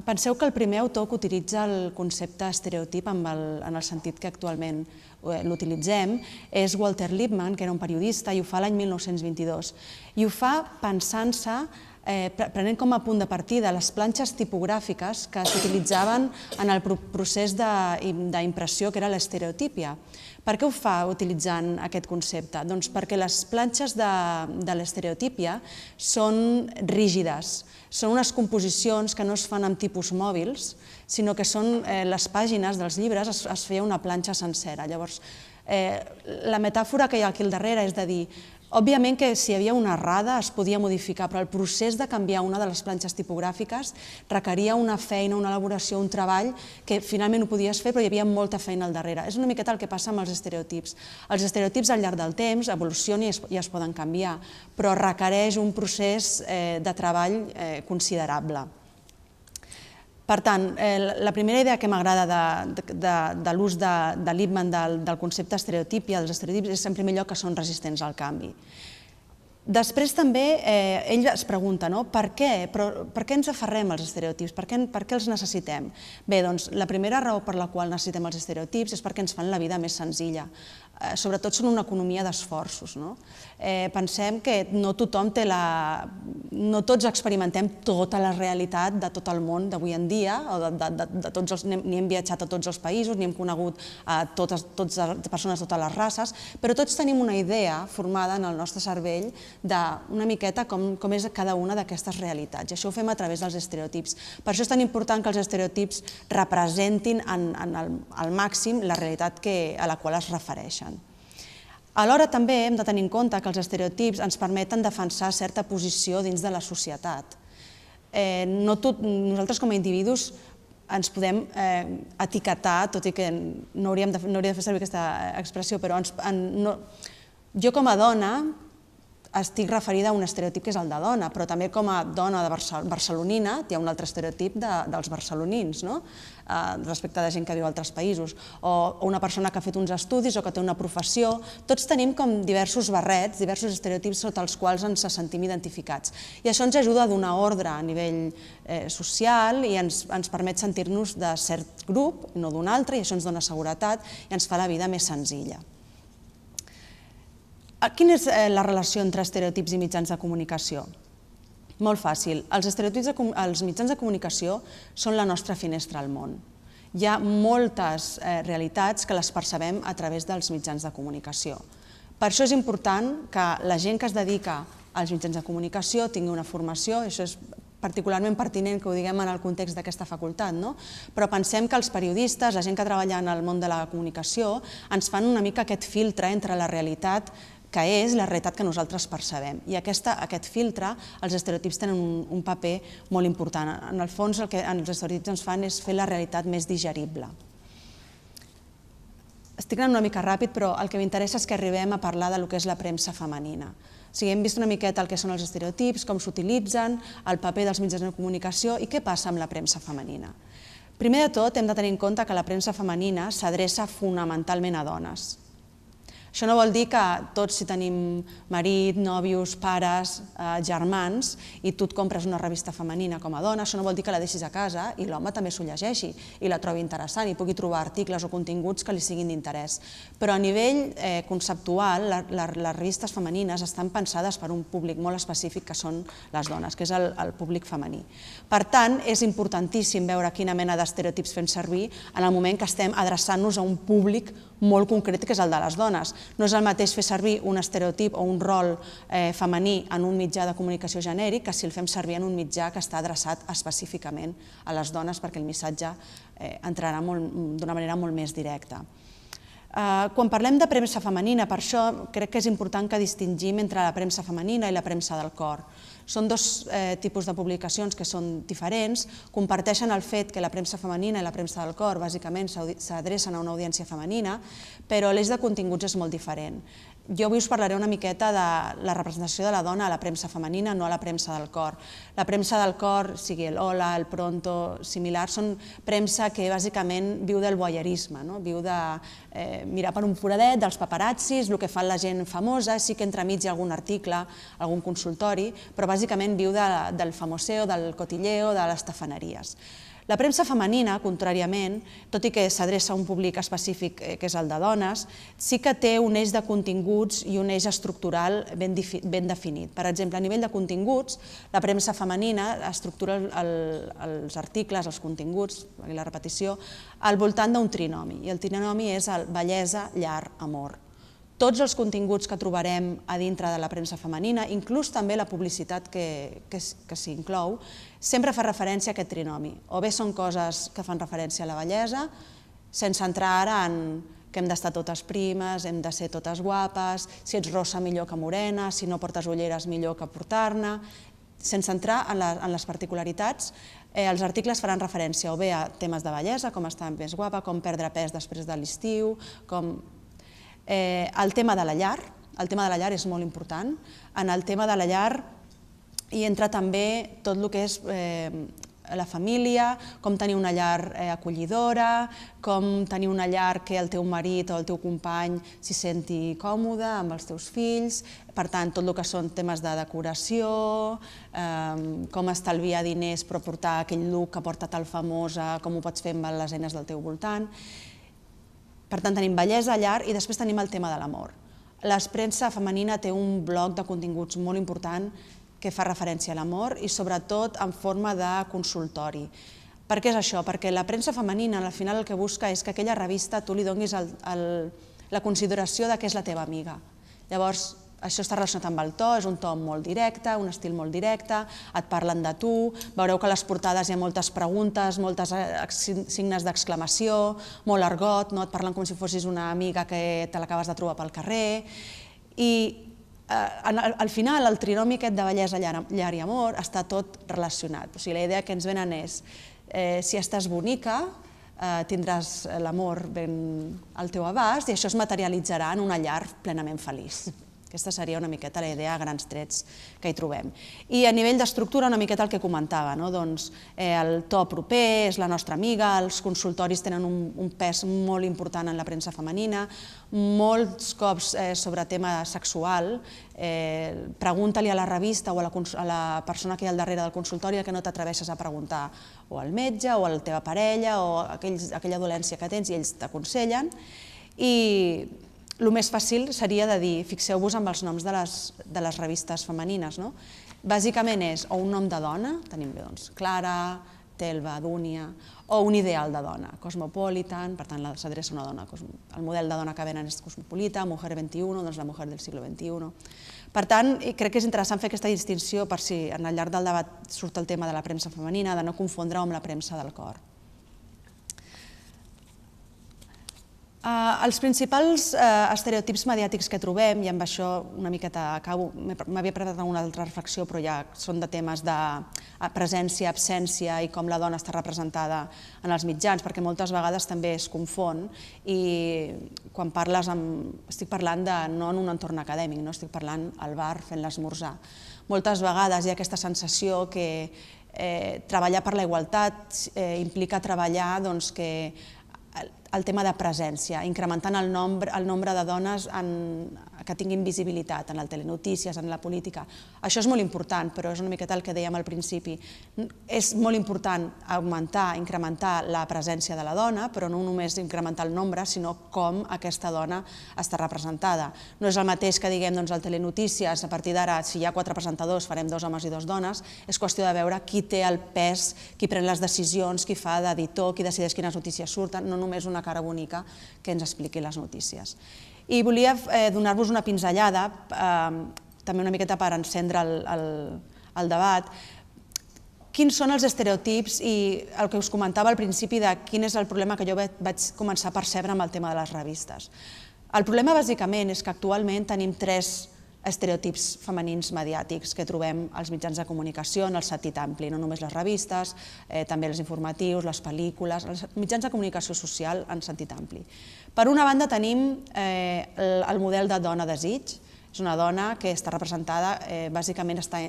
Penseu que el primer autor que utilitza el concepte estereotip en el sentit que actualment l'utilitzem és Walter Lippmann, que era un periodista, i ho fa l'any 1922. I ho fa pensant-se, prenent com a punt de partida les planxes tipogràfiques que s'utilitzaven en el procés d'impressió, que era l'estereotípia. Per què ho fa utilitzant aquest concepte? Doncs perquè les planxes de l'estereotípia són rígides, són unes composicions que no es fan amb tipus mòbils, sinó que són les pàgines dels llibres, es feia una planxa sencera. Llavors, la metàfora que hi ha aquí al darrere és de dir, òbviament que si hi havia una errada es podia modificar, però el procés de canviar una de les planxes tipogràfiques requeria una feina, una elaboració, un treball que finalment ho podies fer, però hi havia molta feina al darrere. És una miqueta el que passa amb els estereotips. Els estereotips al llarg del temps evolucionen i es poden canviar, però requereix un procés de treball considerable. Per tant, la primera idea que m'agrada de l'ús de Lippmann del concepte estereotípia, dels estereotips, és en primer lloc que són resistents al canvi. Després també ell es pregunta per què ens aferrem als estereotips, per què els necessitem? Bé, doncs la primera raó per la qual necessitem els estereotips és perquè ens fan la vida més senzilla. Sobretot són una economia d'esforços. Pensem que no tots experimentem tota la realitat de tot el món d'avui en dia, ni hem viatjat a tots els països, ni hem conegut totes les persones de totes les races, però tots tenim una idea formada en el nostre cervell d'una miqueta com és cada una d'aquestes realitats. I això ho fem a través dels estereotips. Per això és tan important que els estereotips representin al màxim la realitat a la qual es refereixen. Alhora també hem de tenir en compte que els estereotips ens permeten defensar certa posició dins de la societat. Nosaltres com a individus ens podem etiquetar, tot i que no hauria de fer servir aquesta expressió, però jo com a dona estic referida a un estereotip que és el de dona, però també com a dona barcelonina hi ha un altre estereotip dels barcelonins, respecte de gent que viu a altres països, o una persona que ha fet uns estudis o que té una professió. Tots tenim com diversos barrets, diversos estereotips sota els quals ens sentim identificats. I això ens ajuda a donar ordre a nivell social i ens permet sentir-nos de cert grup, no d'un altre, i això ens dona seguretat i ens fa la vida més senzilla. Quina és la relació entre estereotips i mitjans de comunicació? Molt fàcil. Els mitjans de comunicació són la nostra finestra al món. Hi ha moltes realitats que les percebem a través dels mitjans de comunicació. Per això és important que la gent que es dedica als mitjans de comunicació tingui una formació, i això és particularment pertinent que ho diguem en el context d'aquesta facultat, però pensem que els periodistes, la gent que treballa en el món de la comunicació, ens fan una mica aquest filtre entre la realitat que és la realitat que nosaltres percebem. I aquest filtre, els estereotips tenen un paper molt important. En el fons, el que els estereotips ens fan és fer la realitat més digerible. Estic anant una mica ràpid, però el que m'interessa és que arribem a parlar del que és la premsa femenina. Hem vist una miqueta el que són els estereotips, com s'utilitzen, el paper dels mitjans de comunicació i què passa amb la premsa femenina. Primer de tot, hem de tenir en compte que la premsa femenina s'adreça fonamentalment a dones. Això no vol dir que tots, si tenim marit, nòvios, pares, germans, i tu et compres una revista femenina com a dona, això no vol dir que la deixis a casa i l'home també s'ho llegeixi i la trobi interessant i pugui trobar articles o continguts que li siguin d'interès. Però a nivell conceptual, les revistes femenines estan pensades per un públic molt específic que són les dones, que és el públic femení. Per tant, és importantíssim veure quina mena d'estereotips fem servir en el moment que estem adreçant-nos a un públic molt concret, que és el de les dones. No és el mateix fer servir un estereotip o un rol femení en un mitjà de comunicació genèric que si el fem servir en un mitjà que està adreçat específicament a les dones perquè el missatge entrarà d'una manera molt més directa. Quan parlem de premsa femenina, per això crec que és important que distingim entre la premsa femenina i la premsa del cor. Són dos tipus de publicacions que són diferents, comparteixen el fet que la premsa femenina i la premsa del cor bàsicament s'adrecen a una audiència femenina, però l'eix de continguts és molt diferent. Jo avui us parlaré una miqueta de la representació de la dona a la premsa femenina, no a la premsa del cor. La premsa del cor, sigui el Hola, el Pronto, similar, són premsa que bàsicament viu del voyeurisme, viu de mirar per un foradet dels paparazzis, el que fa la gent famosa, sí que entremig hi ha algun article, algun consultori, però bàsicament viu del famoseo, del cotilleo, de les tafaneries. La premsa femenina, contràriament, tot i que s'adreça a un públic específic que és el de dones, sí que té un eix de continguts i un eix estructural ben definit. Per exemple, a nivell de continguts, la premsa femenina estructura els articles, els continguts, la repetició, al voltant d'un trinomi, i el trinomi és bellesa, llar, amor. Tots els continguts que trobarem a dintre de la premsa femenina, inclús també la publicitat que s'hi inclou, sempre fa referència a aquest trinomi. O bé són coses que fan referència a la bellesa, sense entrar ara en que hem d'estar totes primes, hem de ser totes guapes, si ets rossa millor que morena, si no portes ulleres millor que portar-ne. Sense entrar en les particularitats, els articles faran referència o bé a temes de bellesa, com estar més guapa, com perdre pes després de l'estiu, com el tema de la llar. El tema de la llar és molt important. En el tema de la llar hi entra també tot el que és la família, com tenir una llar acollidora, com tenir una llar que el teu marit o el teu company s'hi senti còmode amb els teus fills. Per tant, tot el que són temes de decoració, com estalviar diners però portar aquell look que porta tal famosa, com ho pots fer amb les eines del teu voltant. Per tant, tenim bellesa, llar i després tenim el tema de l'amor. La premsa femenina té un bloc de continguts molt important que fa referència a l'amor i sobretot en forma de consultori. Per què és això? Perquè la premsa femenina al final el que busca és que aquella revista tu li donis la consideració que és la teva amiga. Llavors, això està relacionat amb el to, és un to molt directe, un estil molt directe, et parlen de tu, veureu que a les portades hi ha moltes preguntes, moltes signes d'exclamació, molt argot, et parlen com si fossis una amiga que te l'acabes de trobar pel carrer. I al final el trinomi aquest de bellesa, llar i amor està tot relacionat. O sigui, la idea que ens venen és, si estàs bonica, tindràs l'amor ben al teu abast i això es materialitzarà en una llar plenament feliç. Aquesta seria una miqueta la idea a grans trets que hi trobem. I a nivell d'estructura, una miqueta el que comentava, el to proper és la nostra amiga, els consultoris tenen un pes molt important en la premsa femenina, molts cops sobre tema sexual, pregunta-li a la revista o a la persona que hi ha al darrere del consultori que no t'atreveixes a preguntar o al metge o a la teva parella o aquella dolència que tens i ells t'aconsellen. I el més fàcil seria de dir, fixeu-vos amb els noms de les revistes femenines. Bàsicament és o un nom de dona, tenim Clara, Telva, Dúnia, o un ideal de dona, Cosmopolitan, per tant s'adreça a una dona, el model de dona que venen és Cosmopolita, Mujer 21, doncs la mujer del siglo XXI. Per tant, crec que és interessant fer aquesta distinció per si al llarg del debat surt el tema de la premsa femenina, de no confondre-ho amb la premsa del cor. Els principals estereotips mediàtics que trobem, i amb això una miqueta acabo, m'havia preparat una altra reflexió, però ja són de temes de presència, absència i com la dona està representada en els mitjans, perquè moltes vegades també es confon i quan parles estic parlant no en un entorn acadèmic, estic parlant al bar fent l'esmorzar. Moltes vegades hi ha aquesta sensació que treballar per la igualtat implica treballar que el tema de presència, incrementant el nombre de dones que tinguin visibilitat en el telenotícies, en la política. Això és molt important, però és una miqueta el que dèiem al principi. És molt important augmentar, incrementar la presència de la dona, però no només incrementar el nombre, sinó com aquesta dona està representada. No és el mateix que diguem al telenotícies, a partir d'ara, si hi ha 4 presentadors, farem 2 homes i 2 dones, és qüestió de veure qui té el pes, qui pren les decisions, qui fa d'editor, qui decideix quines notícies surten, no només una cara bonica que ens expliqui les notícies. I volia donar-vos una pinzellada, també una miqueta per encendre el debat, quins són els estereotips i el que us comentava al principi de quin és el problema que jo vaig començar a percebre amb el tema de les revistes. El problema bàsicament és que actualment tenim 3 estereotips femenins mediàtics que trobem als mitjans de comunicació en el sentit ampli, no només les revistes, també els informatius, les pel·lícules, els mitjans de comunicació social en sentit ampli. Per una banda tenim el model de dona desig, és una dona que està representada, bàsicament està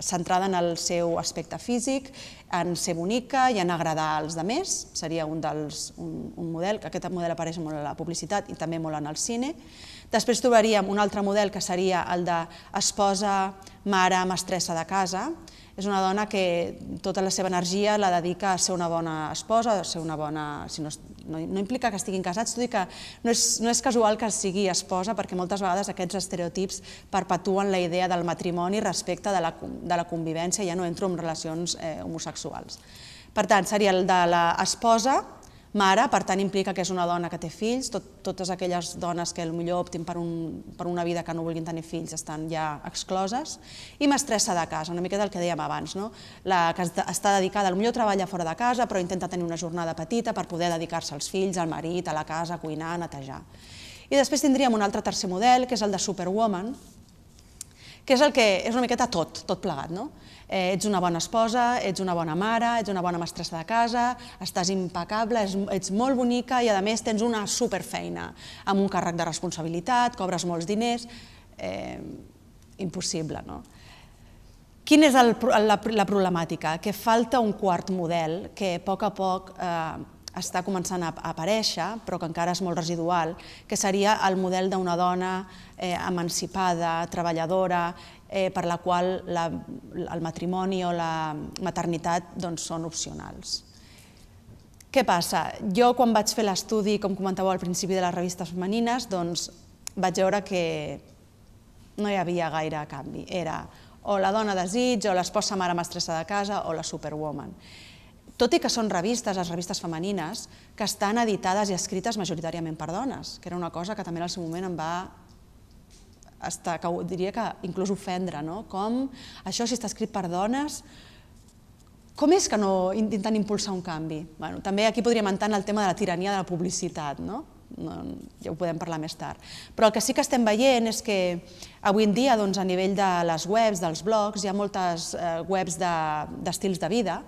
centrada en el seu aspecte físic, en ser bonica i en agradar als altres, seria un model, que aquest model apareix molt a la publicitat i també molt en el cine. Després trobaríem un altre model que seria el d'esposa, mare, mestressa de casa. És una dona que tota la seva energia la dedica a ser una bona esposa, a ser una bona... No implica que estiguin casats, tot i que no és casual que sigui esposa, perquè moltes vegades aquests estereotips perpetuen la idea del matrimoni respecte de la convivència, ja no entro en relacions homosexuals. Per tant, seria el de l'esposa, mare, per tant implica que és una dona que té fills, totes aquelles dones que potser optin per una vida que no vulguin tenir fills estan ja excloses, i mestressa de casa, una miqueta el que dèiem abans, la que està dedicada, potser treballa fora de casa, però intenta tenir una jornada petita per poder dedicar-se als fills, al marit, a la casa, a cuinar, a netejar. I després tindríem un altre tercer model, que és el de Superwoman, que és el que és una miqueta tot plegat, no? Ets una bona esposa, ets una bona mare, ets una bona mestressa de casa, estàs impecable, ets molt bonica i a més tens una superfeina amb un càrrec de responsabilitat, cobres molts diners, impossible, no? Quina és la problemàtica? Que falta un quart model que a poc està començant a aparèixer, però que encara és molt residual, que seria el model d'una dona emancipada, treballadora, per la qual el matrimoni o la maternitat són opcionals. Què passa? Jo, quan vaig fer l'estudi, com comentàveu al principi, de les revistes femenines, vaig veure que no hi havia gaire canvi. Era o la dona desig, o l'esposa mare mestressa de casa, o la Superwoman. Tot i que són revistes, les revistes femenines, que estan editades i escrites majoritàriament per dones, que era una cosa que també en el seu moment em va, diria que inclús ofendre, no? Com això, si està escrit per dones, com és que no intenten impulsar un canvi? També aquí podríem entrar en el tema de la tirania de la publicitat, no? Ja ho podem parlar més tard. Però el que sí que estem veient és que avui en dia, a nivell de les webs, dels blogs, hi ha moltes webs d'estils de vida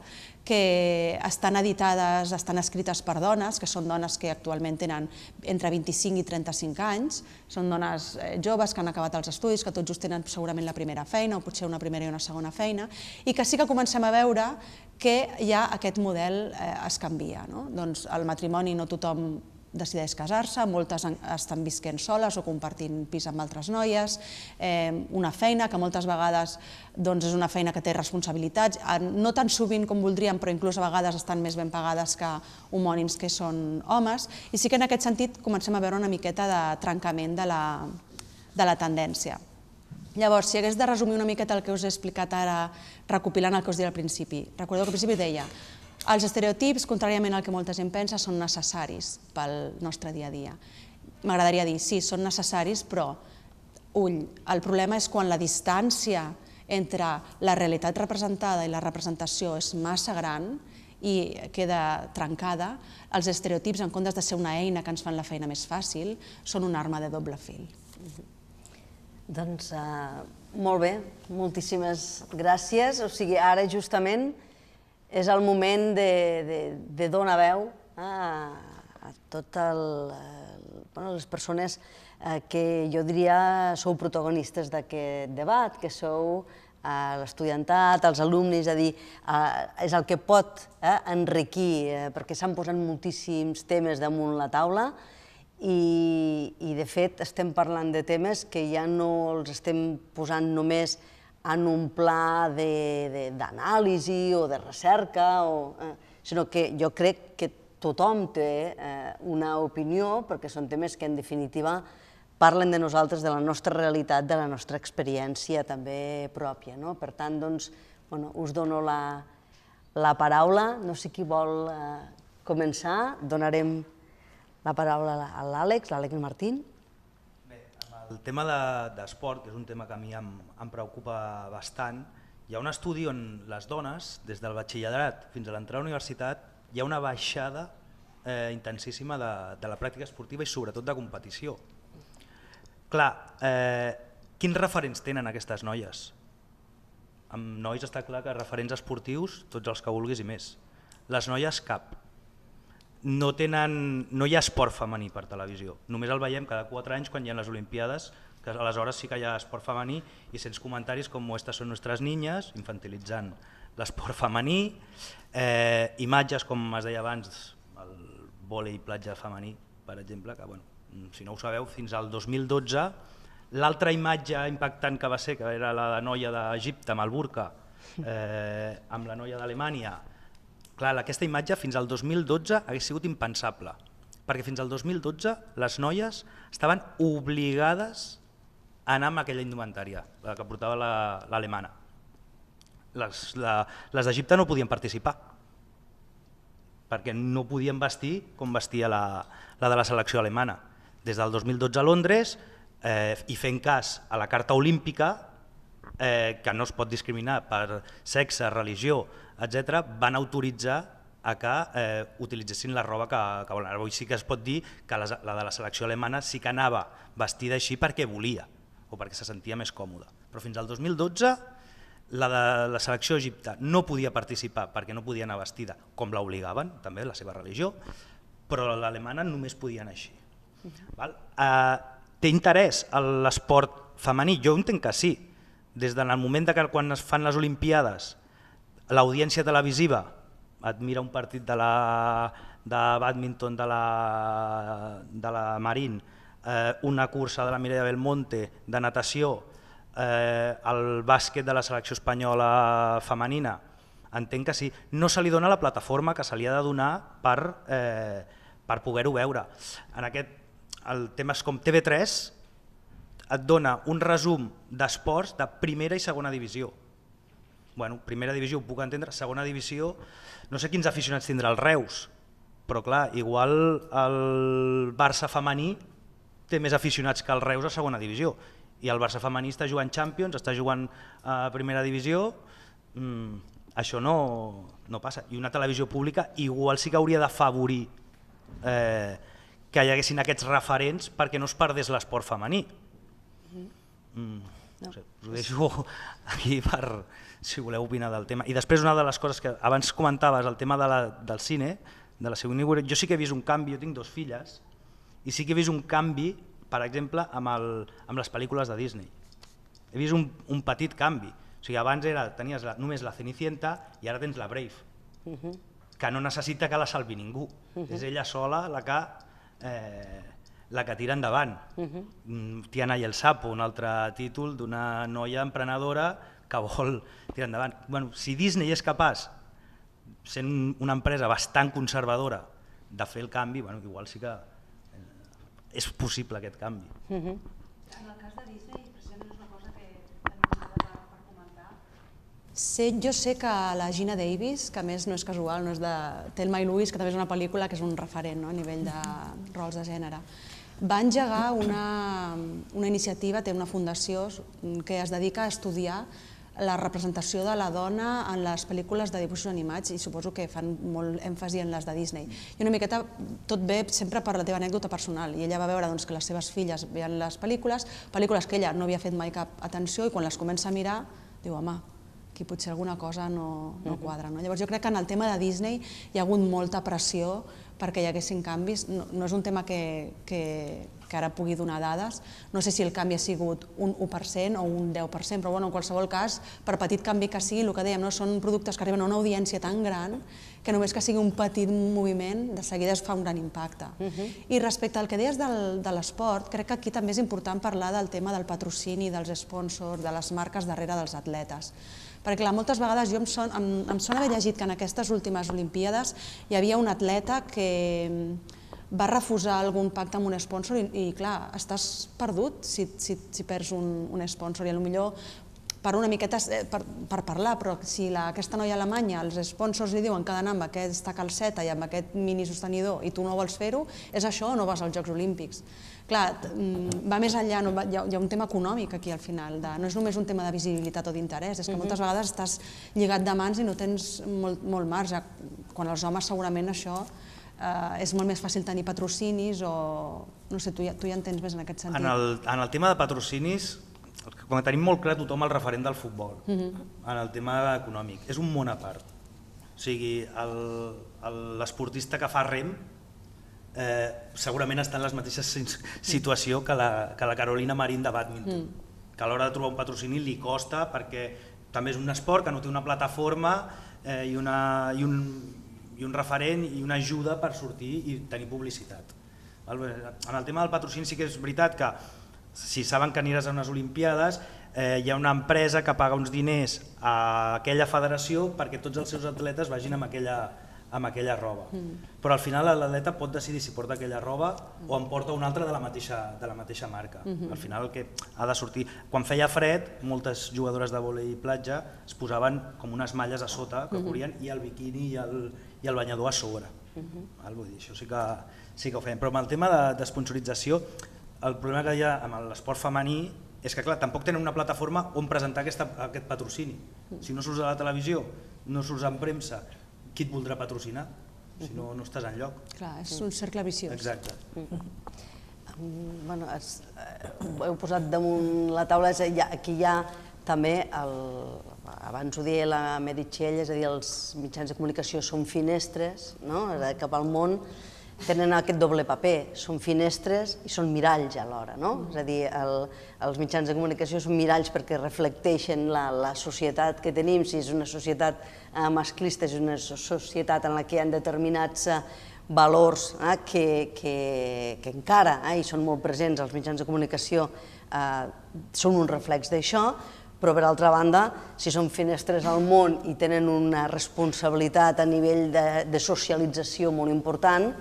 que estan editades, estan escrites per dones, que són dones que actualment tenen entre 25 i 35 anys, són dones joves que han acabat els estudis, que tot just tenen segurament la primera feina o potser una primera i una segona feina, i que sí que comencem a veure que ja aquest model es canvia. Doncs el matrimoni no tothom decideix casar-se, moltes estan visquent soles o compartint pis amb altres noies, una feina que moltes vegades és una feina que té responsabilitats, no tan sovint com voldríem, però inclús a vegades estan més ben pagades que homònims que són homes, i sí que en aquest sentit comencem a veure una miqueta de trencament de la tendència. Llavors, si hagués de resumir una miqueta el que us he explicat ara, recopilant el que us deia al principi, recordeu que al principi deia els estereotips, contràriament al que molta gent pensa, són necessaris pel nostre dia a dia. M'agradaria dir, sí, són necessaris, però, ull, el problema és quan la distància entre la realitat representada i la representació és massa gran i queda trencada, els estereotips, en comptes de ser una eina que ens fan la feina més fàcil, són una arma de doble fil. Doncs molt bé, moltíssimes gràcies. O sigui, ara justament és el moment de donar veu a totes les persones que jo diria sou protagonistes d'aquest debat, que sou l'estudiantat, els alumnes, és a dir, és el que pot enriquir, perquè s'han posat moltíssims temes damunt la taula i de fet estem parlant de temes que ja no els estem posant només en un pla d'anàlisi o de recerca, sinó que jo crec que tothom té una opinió, perquè són temes que en definitiva parlen de nosaltres, de la nostra realitat, de la nostra experiència també pròpia. Per tant, us dono la paraula. No sé qui vol començar. Donarem la paraula a l'Àlex Martín. El tema d'esport, que és un tema que a mi em preocupa bastant, hi ha un estudi on les dones, des del batxillerat fins a l'entrada a la universitat, hi ha una baixada intensíssima de la pràctica esportiva i sobretot de competició. Clar, quins referents tenen aquestes noies? Amb nois està clar que referents esportius, tots els que vulguis i més. Les noies cap. No hi ha esport femení per televisió, només el veiem cada 4 anys quan hi ha les Olimpiades, que aleshores sí que hi ha esport femení i sents comentaris com «Estas son nuestras niñas», infantilitzant l'esport femení, imatges com es deia abans, el vòlei platja femení, per exemple, que si no ho sabeu, fins al 2012 l'altra imatge impactant que va ser, que era la noia d'Egipte amb el burca, amb la noia d'Alemanya. Clar, aquesta imatge fins al 2012 hagués sigut impensable, perquè fins al 2012 les noies estaven obligades a anar amb aquella indumentària, la que portava l'alemana. Les d'Egipte no podien participar, perquè no podien vestir com vestia la de la selecció alemana. Des del 2012 a Londres, i fent cas a la Carta Olímpica, que no es pot discriminar per sexe, religió, etc., van autoritzar a que utilitzessin la roba que volen. Avui sí que es pot dir que la de la selecció alemana sí que anava vestida així perquè volia o perquè se sentia més còmoda. Però fins al 2012 la de la selecció d'Egipte no podia participar perquè no podia anar vestida, com l'obligaven, també la seva religió, però l'alemana només podia anar així. Té interès l'esport femení? Jo entenc que sí. Des del moment que quan es fan les Olimpiades l'audiència televisiva admira un partit de bàdminton de la Marín, una cursa de la Mireia Belmonte, de natació, el bàsquet de la selecció espanyola femenina, entenc que sí. No se li dona la plataforma que se li ha de donar per poder-ho veure. El tema és com TV3 et dona un resum d'esports de primera i segona divisió. Bueno, primera divisió ho puc entendre, segona divisió, no sé quins aficionats tindrà el Reus, però clar, igual el Barça femení té més aficionats que el Reus a segona divisió, i el Barça femení està jugant Champions, està jugant a primera divisió, això no passa. I una televisió pública igual sí que hauria d'afavorir que hi haguessin aquests referents perquè no es perdés l'esport femení. No sé, us ho deixo aquí per... si voleu opinar del tema. I després una de les coses que abans comentaves, el tema del cine, de la segona inauguració, jo sí que he vist un canvi, jo tinc 2 filles, i sí que he vist un canvi, per exemple, amb les pel·lícules de Disney. He vist un petit canvi. O sigui, abans tenies només la Cenicienta i ara tens la Brave, que no necessita que la salvi ningú. És ella sola la que tira endavant. Tiana i el sapo, un altre títol d'una noia emprenedora que vol tirar endavant. Si Disney és capaç, sent una empresa bastant conservadora, de fer el canvi, igual sí que és possible aquest canvi. En el cas de Disney, precisament és una cosa que tenim per comentar. Jo sé que la Gina Davis, que a més no és casual, no és de Thelma i Louise, que també és una pel·lícula que és un referent a nivell de rols de gènere, va engegar una iniciativa, té una fundació que es dedica a estudiar la representació de la dona en les pel·lícules de dibuixos animats i suposo que fan molt èmfasi en les de Disney. I una miqueta tot ve sempre per la teva anècdota personal i ella va veure que les seves filles veien les pel·lícules que ella no havia fet mai cap atenció i quan les comença a mirar diu, home, aquí potser alguna cosa no quadra. Llavors jo crec que en el tema de Disney hi ha hagut molta pressió perquè hi haguessin canvis. No és un tema que ara pugui donar dades. No sé si el canvi ha sigut un 1% o un 10%, però en qualsevol cas, per petit canvi que sigui, el que dèiem, són productes que arriben a una audiència tan gran que només que sigui un petit moviment, de seguida es fa un gran impacte. I respecte al que deies de l'esport, crec que aquí també és important parlar del tema del patrocini, dels sponsors, de les marques darrere dels atletes. Perquè clar, moltes vegades em sona haver llegit que en aquestes últimes Olimpíades hi havia un atleta que va refusar algun pacte amb un sponsor i clar, estàs perdut si perds un sponsor i potser per una miqueta per parlar, però si aquesta noia alemanya, els sponsors li diuen que ha d'anar amb aquesta calceta i amb aquest mini sostenidor i tu no vols fer-ho, és això o no vas als Jocs Olímpics? Clar, va més enllà, hi ha un tema econòmic aquí al final, no és només un tema de visibilitat o d'interès, és que moltes vegades estàs lligat de mans i no tens molt marge, quan els homes segurament això és molt més fàcil tenir patrocinis o... no sé, tu ja entens més en aquest sentit. En el tema de patrocinis, quan tenim molt clar tothom el referent del futbol, en el tema econòmic, és un món a part. O sigui, l'esportista que fa rem segurament està en la mateixa situació que la Carolina Marín de bàdminton, que a l'hora de trobar un patrocini li costa perquè també és un esport que no té una plataforma i un referent i una ajuda per sortir i tenir publicitat. En el tema del patrocini sí que és veritat que si saben que aniràs a unes Olimpiades hi ha una empresa que paga uns diners a aquella federació perquè tots els seus atletes vagin amb aquella roba. Però al final l'atleta pot decidir si porta aquella roba o en porta una altra de la mateixa marca. Al final el que ha de sortir... Quan feia fred, moltes jugadores de vòlei i platja es posaven com unes malles a sota que cobrien i el biquini i el banyador a sobre. Vull dir, això sí que ho feien. Però amb el tema d'esponsorització, el problema que hi ha amb l'esport femení és que clar, tampoc tenen una plataforma on presentar aquest patrocini. Si no surts a la televisió, no surts en premsa, qui et voldrà patrocinar? Si no, no estàs enlloc. Clar, és un cercle viciós. Exacte. Ho heu posat damunt la taula, aquí hi ha també, abans ho deia la Meritxell, és a dir, els mitjans de comunicació són finestres cap al món, tenen aquest doble paper, són finestres i són miralls alhora, és a dir, els mitjans de comunicació són miralls perquè reflecteixen la societat que tenim, si és una societat masclista, és una societat en la que hi ha determinats valors que encara hi són molt presents, els mitjans de comunicació són un reflex d'això, però per altra banda, si són finestres al món i tenen una responsabilitat a nivell de socialització molt important,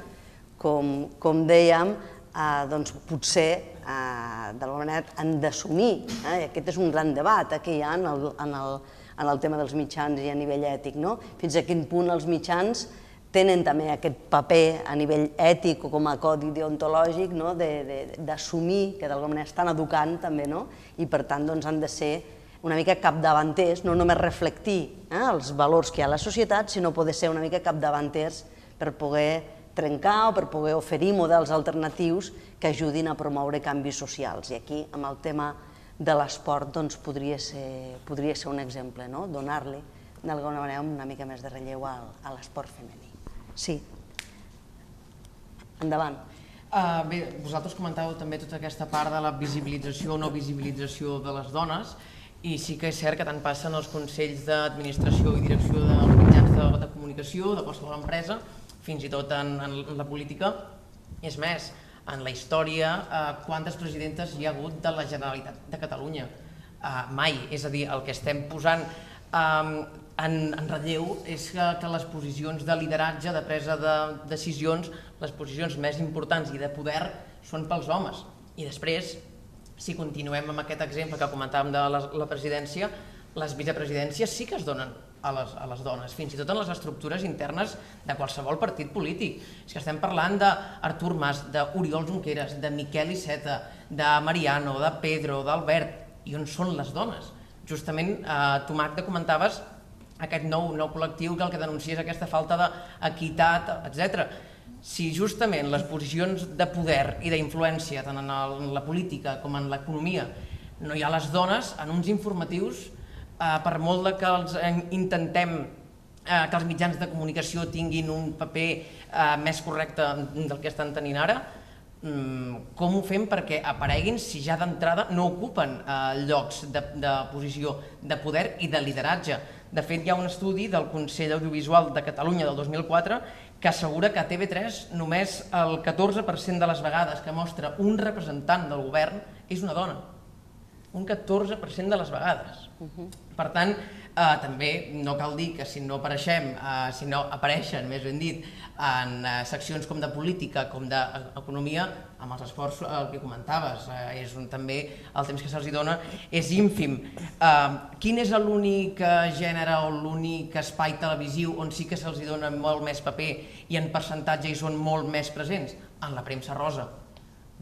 com dèiem, doncs potser d'alguna manera han d'assumir. Aquest és un gran debat que hi ha en el tema dels mitjans i a nivell ètic. Fins a quin punt els mitjans tenen també aquest paper a nivell ètic o com a codi deontològic d'assumir que d'alguna manera estan educant també i per tant han de ser una mica capdavanters, no només reflectir els valors que hi ha a la societat, sinó poder ser una mica capdavanters per poder trencar o per poder oferir models alternatius que ajudin a promoure canvis socials. I aquí, amb el tema de l'esport doncs, podria ser un exemple, no? Donar-li d'alguna manera una mica més de relleu a l'esport femení. Sí. Endavant. Bé, vosaltres comentàveu també tota aquesta part de la visibilització o no visibilització de les dones, i sí que és cert que tant passa en els consells d'administració i direcció dels mitjans de comunicació, de qualsevol empresa, fins i tot en la política. És més, en la història, quantes presidentes hi ha hagut de la Generalitat de Catalunya? Mai. És a dir, el que estem posant en relleu és que les posicions de lideratge, de presa de decisions, les posicions més importants i de poder són pels homes. I després, si continuem amb aquest exemple que comentàvem de la presidència, les vicepresidències sí que es donen a les dones, fins i tot en les estructures internes de qualsevol partit polític. És que estem parlant d'Artur Mas, d'Oriol Junqueras, de Miquel Iceta, de Mariano, de Pedro, d'Albert. I on són les dones? Justament, tu, Magda, comentaves aquest nou col·lectiu que el que denuncia és aquesta falta d'equitat, etc. Si justament les posicions de poder i d'influència, tant en la política com en l'economia, no hi ha les dones, en uns informatius, per molt que intentem que els mitjans de comunicació tinguin un paper més correcte del que estan tenint ara, com ho fem perquè apareguin si ja d'entrada no ocupen llocs de posició de poder i de lideratge? De fet, hi ha un estudi del Consell Audiovisual de Catalunya del 2004 que assegura que a TV3 només el 14% de les vegades que mostra un representant del govern és una dona. Un 14% de les vegades. Per tant, també no cal dir que si no apareixen, més ben dit, en seccions com de política, com d'economia, amb els esports, el que comentaves, també el temps que se'ls dona és ínfim. Quin és l'únic gènere o l'únic espai televisiu on sí que se'ls dona molt més paper i en percentatge hi són molt més presents? En la premsa rosa.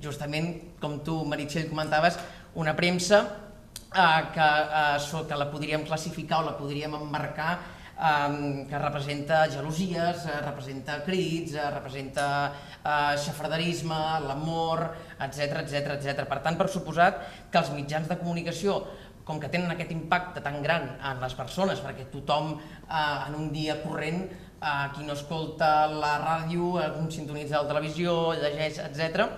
Justament, com tu, Meritxell, comentaves, una premsa que la podríem classificar o la podríem emmarcar que representa gelosies, representa crits, representa xafarderisme, l'amor, etc. Per tant, per suposat que els mitjans de comunicació, com que tenen aquest impacte tan gran en les persones, perquè tothom en un dia corrent, qui no escolta la ràdio, sintonitza la televisió, llegeix, etc.,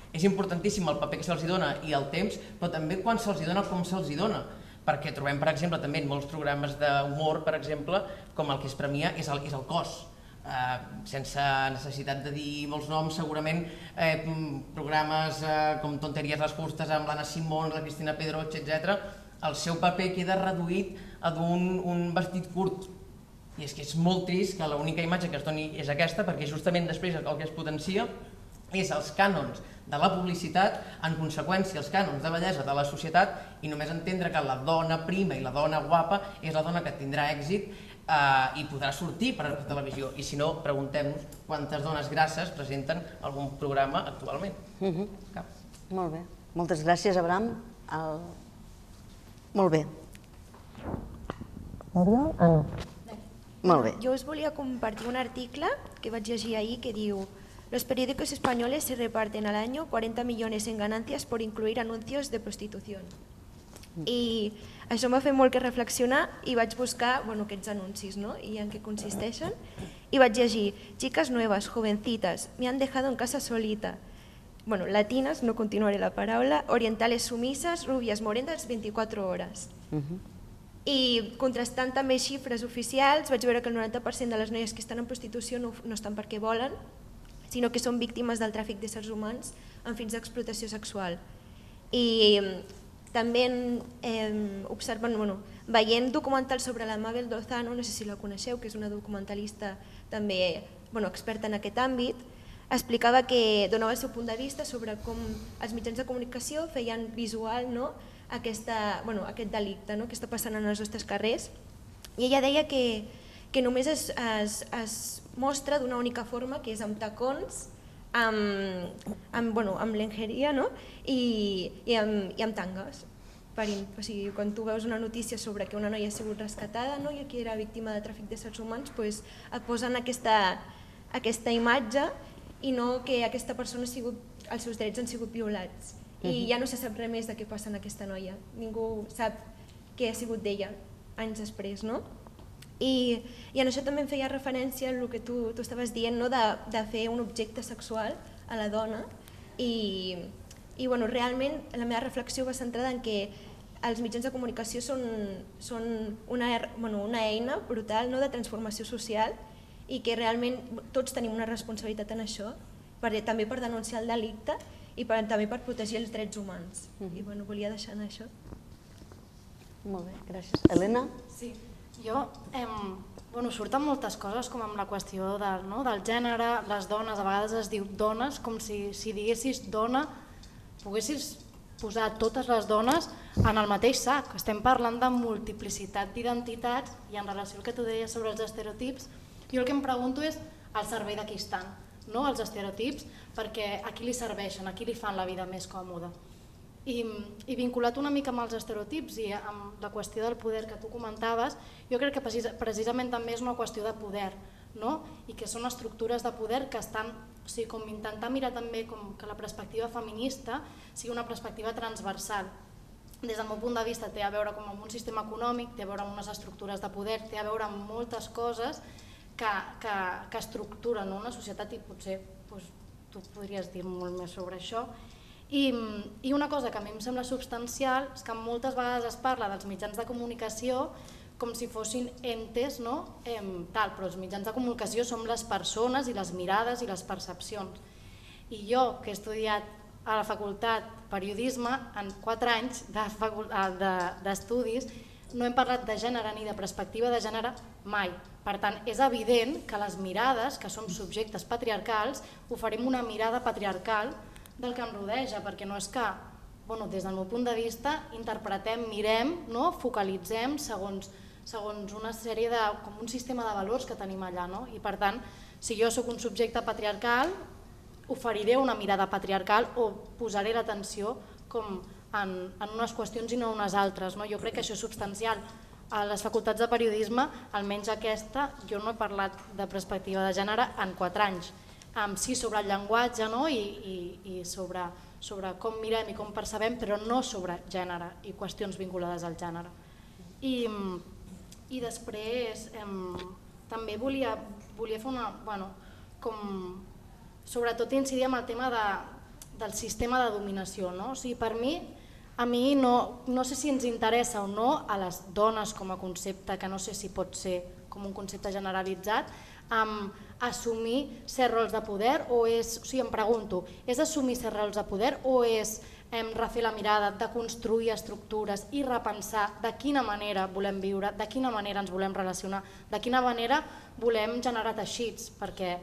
és importantíssim el paper que se'ls dona i el temps, però també quan se'ls dona, com se'ls dona. Perquè trobem, per exemple, també en molts programes d'humor, per exemple, com el que es premia és el cos. Sense necessitat de dir molts noms, segurament programes com Tonteries les justes amb l'Anna Simón, la Cristina Pedroche, etc., el seu paper queda reduït a un vestit curt. I és que és molt trist que l'única imatge que es doni és aquesta, perquè justament després el que es potencia és els cànons de la publicitat, en conseqüència els cànons de bellesa de la societat, i només entendre que la dona prima i la dona guapa és la dona que tindrà èxit i podrà sortir per la televisió. I si no, preguntem-nos quantes dones grasses presenten algun programa actualment. Cap. Molt bé. Moltes gràcies, Abraham. Molt bé. Molt bé. Jo us volia compartir un article que vaig llegir ahir que diu: los periódicos españoles se reparten al año 40 millones en ganancias por incluir anuncios de prostitución. I això m'ha fet molt que reflexionar i vaig buscar aquests anuncis i en què consisteixen. I vaig llegir: chicas nuevas, jovencitas, me han dejado en casa solita. Latinas, no continuaré la paraula, orientales sumisas, rubias morenas, 24 hores. I contrastant també xifres oficials, vaig veure que el 90% de les noies que estan en prostitució no estan perquè volen, sinó que són víctimes del tràfic d'éssers humans amb fins d'explotació sexual. I també veient documentals sobre la Mabel Lozano, no sé si la coneixeu, que és una documentalista també experta en aquest àmbit, explicava que donava el seu punt de vista sobre com els mitjans de comunicació feien visual aquest delicte que està passant en els nostres carrers. I ella deia que només es mostra d'una única forma, que és amb tacons, amb lenjeria i amb tangues. O sigui, quan tu veus una notícia sobre que una noia ha sigut rescatada i que era víctima de tràfic d'éssers humans, et posen aquesta imatge i no que aquesta persona els seus drets han sigut violats. i ja no se sap res més de què passa en aquesta noia. Ningú sap què ha sigut d'ella anys després, no? I en això també em feia referència al que tu estaves dient, no? de fer un objecte sexual a la dona, i realment la meva reflexió va centrada en que els mitjans de comunicació són una eina brutal, no? De transformació social, i que realment tots tenim una responsabilitat en això, també per denunciar el delicte i també per protegir els drets humans. I volia deixar en això. Molt bé, gràcies. Helena? Sí, jo... surten moltes coses com amb la qüestió del gènere, les dones, a vegades es diu dones, com si diguessis dona, poguessis posar totes les dones en el mateix sac. Estem parlant de multiplicitat d'identitats i en relació al que tu deies sobre els estereotips, jo el que em pregunto és al servei de qui estan, no? Els estereotips, perquè a qui li serveixen, a qui li fan la vida més còmoda. I vinculat una mica amb els estereotips i amb la qüestió del poder que tu comentaves, jo crec que precisament també és una qüestió de poder, no? I que són estructures de poder que estan, o sigui, com intentar mirar també com que la perspectiva feminista sigui una perspectiva transversal. Des del meu punt de vista té a veure com amb un sistema econòmic, té a veure amb unes estructures de poder, té a veure amb moltes coses que estructuren una societat i potser tu podries dir molt més sobre això. I una cosa que a mi em sembla substancial és que moltes vegades es parla dels mitjans de comunicació com si fossin entes, però els mitjans de comunicació som les persones i les mirades i les percepcions. I jo, que he estudiat a la facultat periodisme, en 4 anys d'estudis, no hem parlat de gènere ni de perspectiva de gènere mai. Per tant, és evident que les mirades, que som subjectes patriarcals, oferim una mirada patriarcal del que ens rodeja, perquè no és que, des del meu punt de vista, interpretem, mirem, focalitzem segons una sèrie de, com un sistema de valors que tenim allà. I per tant, si jo sóc un subjecte patriarcal, oferiré una mirada patriarcal o posaré l'atenció com en unes qüestions i no en unes altres. Jo crec que això és substancial. A les facultats de periodisme, almenys aquesta, jo no he parlat de perspectiva de gènere en 4 anys. Sí sobre el llenguatge i sobre com mirem i com percebem, però no sobre gènere i qüestions vinculades al gènere. I després també volia fer una... Sobretot incidir en el tema del sistema de dominació. O sigui, per mi, a mi no sé si ens interessa o no a les dones com a concepte, que no sé si pot ser com un concepte generalitzat, assumir certs rols de poder o és, o sigui, em pregunto, és assumir certs rols de poder o és refer la mirada, de construir estructures i repensar de quina manera volem viure, de quina manera ens volem relacionar, de quina manera volem generar teixits, perquè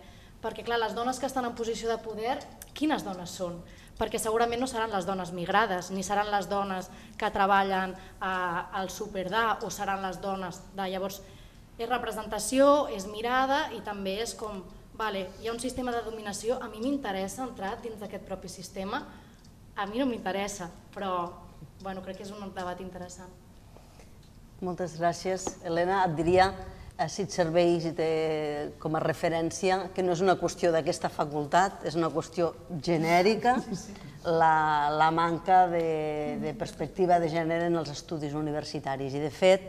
clar, les dones que estan en posició de poder, quines dones són? Perquè segurament no seran les dones migrades, ni seran les dones que treballen al superdà o seran les dones de... Llavors, és representació, és mirada i també és com, hi ha un sistema de dominació, a mi m'interessa entrar dins d'aquest propi sistema, a mi no m'interessa, però crec que és un debat interessant. Moltes gràcies. Helena, et diria, si et serveix i té com a referència, que no és una qüestió d'aquesta facultat, és una qüestió genèrica, la manca de perspectiva de gènere en els estudis universitaris. I de fet,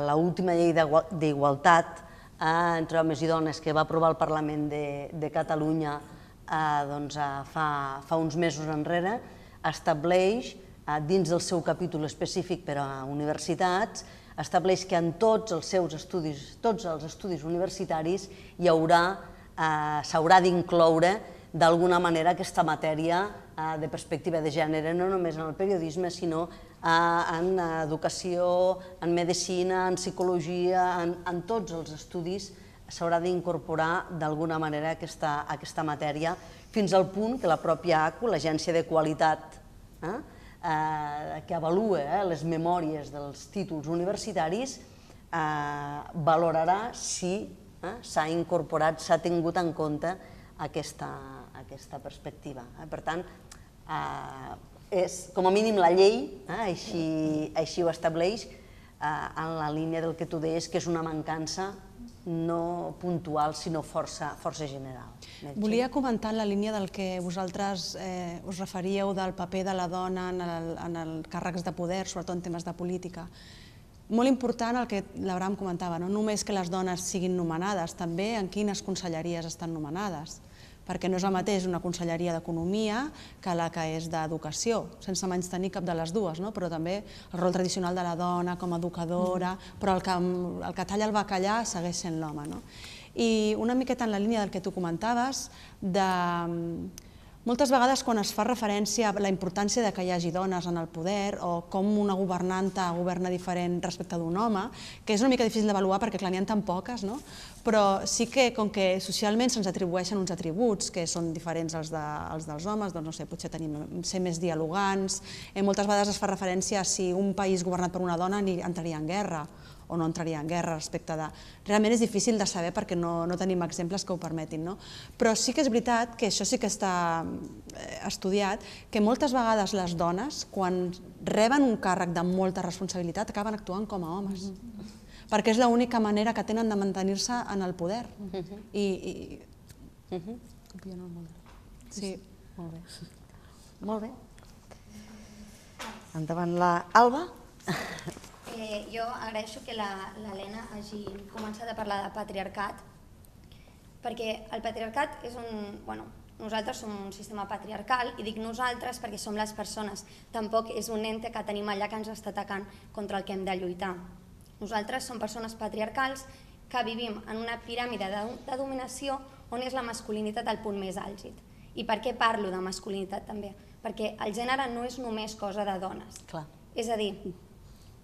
l'última llei d'igualtat entre homes i dones que va aprovar el Parlament de Catalunya fa uns mesos enrere, estableix, dins del seu capítol específic per a universitats, estableix que en tots els estudis universitaris s'haurà d'incloure d'alguna manera aquesta matèria de perspectiva de gènere, no només en el periodisme, sinó en educació, en medicina, en psicologia, en tots els estudis s'haurà d'incorporar d'alguna manera aquesta matèria, fins al punt que la pròpia ACU, l'Agència de Qualitat, que avalua les memòries dels títols universitaris, valorarà si s'ha incorporat, s'ha tingut en compte aquesta perspectiva. Per tant, com a mínim la llei així ho estableix, en la línia del que tu deies, que és una mancança no puntual, sinó força general. Volia comentar en la línia del que vosaltres us referíeu del paper de la dona en els càrrecs de poder, sobretot en temes de política. Molt important el que l'Abraham comentava, no només que les dones siguin nomenades, també en quines conselleries estan nomenades, perquè no és el mateix una conselleria d'Economia que la que és d'Educació, sense menystenir cap de les dues, però també el rol tradicional de la dona com a educadora, però el que talla el bacallà segueix sent l'home. I una miqueta en la línia del que tu comentaves, moltes vegades quan es fa referència a la importància que hi hagi dones en el poder o com una governanta governa diferent respecte d'un home, que és una mica difícil d'avaluar perquè clar, n'hi ha tan poques, però sí que com que socialment se'ns atribueixen uns atributs que són diferents als dels homes, doncs no sé, potser ser més dialogants, moltes vegades es fa referència a si un país governat per una dona entraria en guerra o no entraria en guerra respecte de... Realment és difícil de saber perquè no tenim exemples que ho permetin, però sí que és veritat que això sí que està estudiat, que moltes vegades les dones, quan reben un càrrec de molta responsabilitat, acaben actuant com a homes, perquè és l'única manera que tenen de mantenir-se en el poder. Copien el model. Sí. Molt bé. Endavant l'Alba. Jo agraeixo que l'Helena hagi començat a parlar de patriarcat, perquè el patriarcat és nosaltres som un sistema patriarcal, i dic nosaltres perquè som les persones, tampoc és un ente que tenim allà que ens està atacant contra el que hem de lluitar. Nosaltres som persones patriarcals que vivim en una piràmide de dominació on és la masculinitat el punt més àlgid. I per què parlo de masculinitat també? Perquè el gènere no és només cosa de dones. És a dir,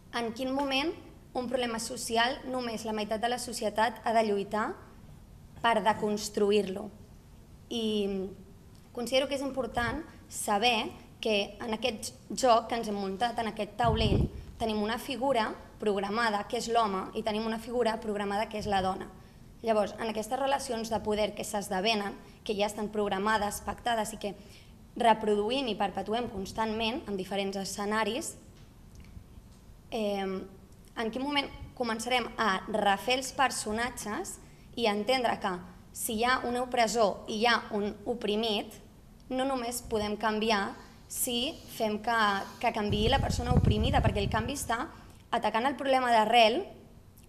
en quin moment un problema social només la meitat de la societat ha de lluitar per deconstruir-lo. I considero que és important saber que en aquest joc que ens hem muntat, en aquest taulell, tenim una figura programada que és l'home i tenim una figura programada que és la dona. Llavors, en aquestes relacions de poder que s'esdevenen, que ja estan programades, pactades i que reproduïm i perpetuem constantment en diferents escenaris, en quin moment començarem a refer els personatges i a entendre que si hi ha un opressor i hi ha un oprimit, no només podem canviar si fem que canviï la persona oprimida, perquè el canvi està atacant el problema d'arrel,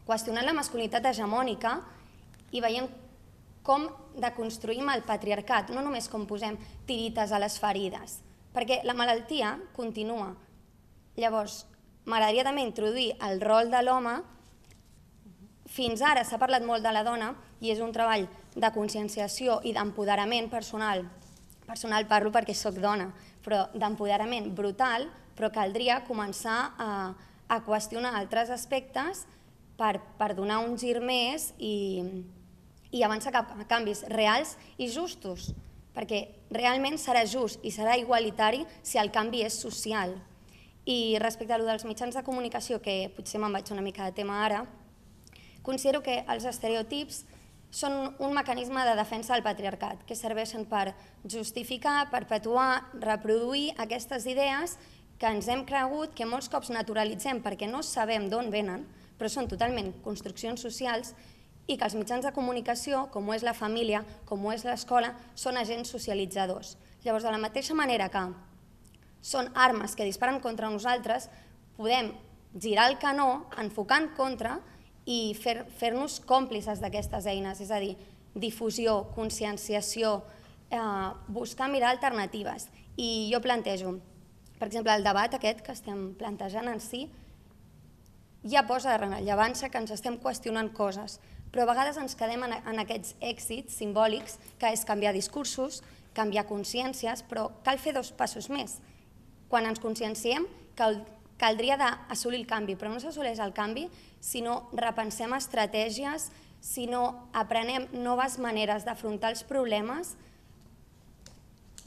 qüestionant la masculinitat hegemònica i veient com deconstruïm el patriarcat, no només com posem tirites a les ferides, perquè la malaltia continua. Llavors, m'agradaria també introduir el rol de l'home. Fins ara s'ha parlat molt de la dona i és un treball de conscienciació i d'empoderament personal. Personal parlo perquè sóc dona, però d'empoderament brutal, però caldria començar a qüestionar altres aspectes per donar un gir més i avançar cap a canvis reals i justos, perquè realment serà just i serà igualitari si el canvi és social. I respecte a allò dels mitjans de comunicació, que potser me'n vaig una mica de tema ara, considero que els estereotips són un mecanisme de defensa del patriarcat, que serveixen per justificar, perpetuar, reproduir aquestes idees que ens hem cregut, que molts cops naturalitzem perquè no sabem d'on venen, però són totalment construccions socials, i que els mitjans de comunicació, com ho és la família, com ho és l'escola, són agents socialitzadors. Llavors, de la mateixa manera que són armes que disparen contra nosaltres, podem girar el canó, enfocar en contra i fer-nos còmplices d'aquestes eines, és a dir, difusió, conscienciació, buscar mirar alternatives. I jo plantejo, per exemple, el debat aquest que estem plantejant en si, ja posa de rellevància que ens estem qüestionant coses, però a vegades ens quedem en aquests èxits simbòlics, que és canviar discursos, canviar consciències, però cal fer 2 passos més. Quan ens conscienciem, caldria d'assolir el canvi, però no s'assoleix el canvi si no repensem estratègies, si no aprenem noves maneres d'afrontar els problemes,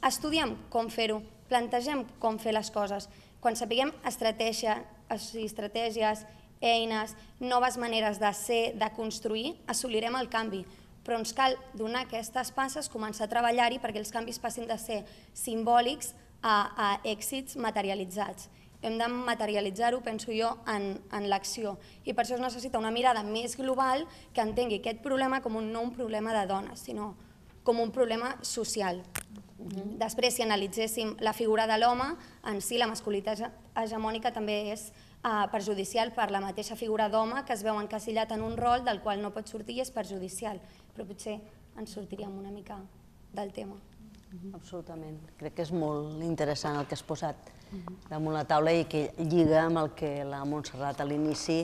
estudiem com fer-ho, plantegem com fer les coses. Quan sapiguem estratègies, eines, noves maneres de ser, de construir, assolirem el canvi. Però ens cal donar aquestes passes, començar a treballar-hi perquè els canvis passin de ser simbòlics a èxits materialitzats. hem de materialitzar-ho, penso jo, en l'acció. I per això es necessita una mirada més global que entengui aquest problema com no un problema de dones, sinó com un problema social. Després, si analitzéssim la figura de l'home, en si la masculinitat hegemònica també és perjudicial per la mateixa figura d'home que es veu encasillat en un rol del qual no pot sortir i és perjudicial. Però potser ens sortiríem una mica del tema. Absolutament. Crec que és molt interessant el que has posat damunt la taula i que lliga amb el que la Montserrat a l'inici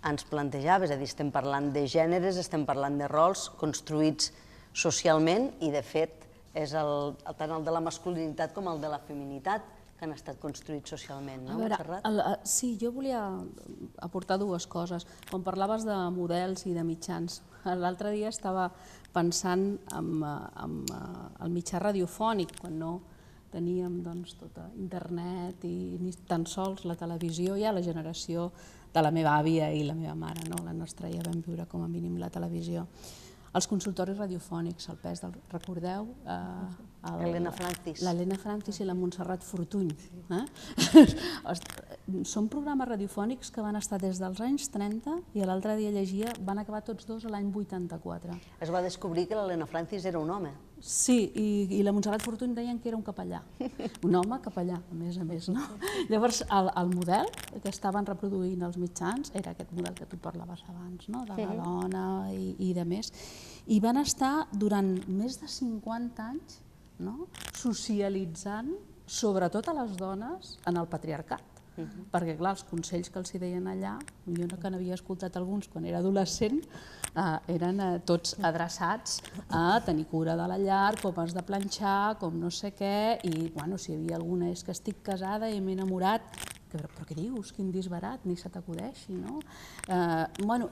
ens plantejava. És a dir, estem parlant de gèneres, estem parlant de rols construïts socialment i, de fet, és tant el de la masculinitat com el de la feminitat que han estat construïts socialment, no, Montserrat? Sí, jo volia aportar dues coses. Quan parlaves de models i de mitjans, l'altre dia estava pensant en el mitjà radiofònic, quan no teníem tot internet i ni tan sols la televisió, ja la generació de la meva àvia i la meva mare, la nostra ja vam viure com a mínim la televisió. Els consultoris radiofònics, el pes del... Recordeu? L'Helena Francis. L'Helena Francis i la Montserrat Fortuny. Són programes radiofònics que van estar des dels anys 30 i l'altre dia llegia, van acabar tots dos l'any 84. Es va descobrir que l'Helena Francis era un home. Sí, i la Montserrat Fortuny deien que era un capellà, un home capellà, a més. Llavors, el model que estaven reproduint els mitjans era aquest model que tu parlaves abans, de la dona i de més, i van estar durant més de 50 anys socialitzant, sobretot a les dones, en el patriarcat. Perquè, clar, els consells que els deien allà, jo que n'havia escoltat alguns quan era adolescent, eren tots adreçats a tenir cura de la llar, com has de planxar, com no sé què, i si hi havia alguna és que estic casada i m'he enamorat, però què dius, quin disbarat, ni se t'acudeixi, no?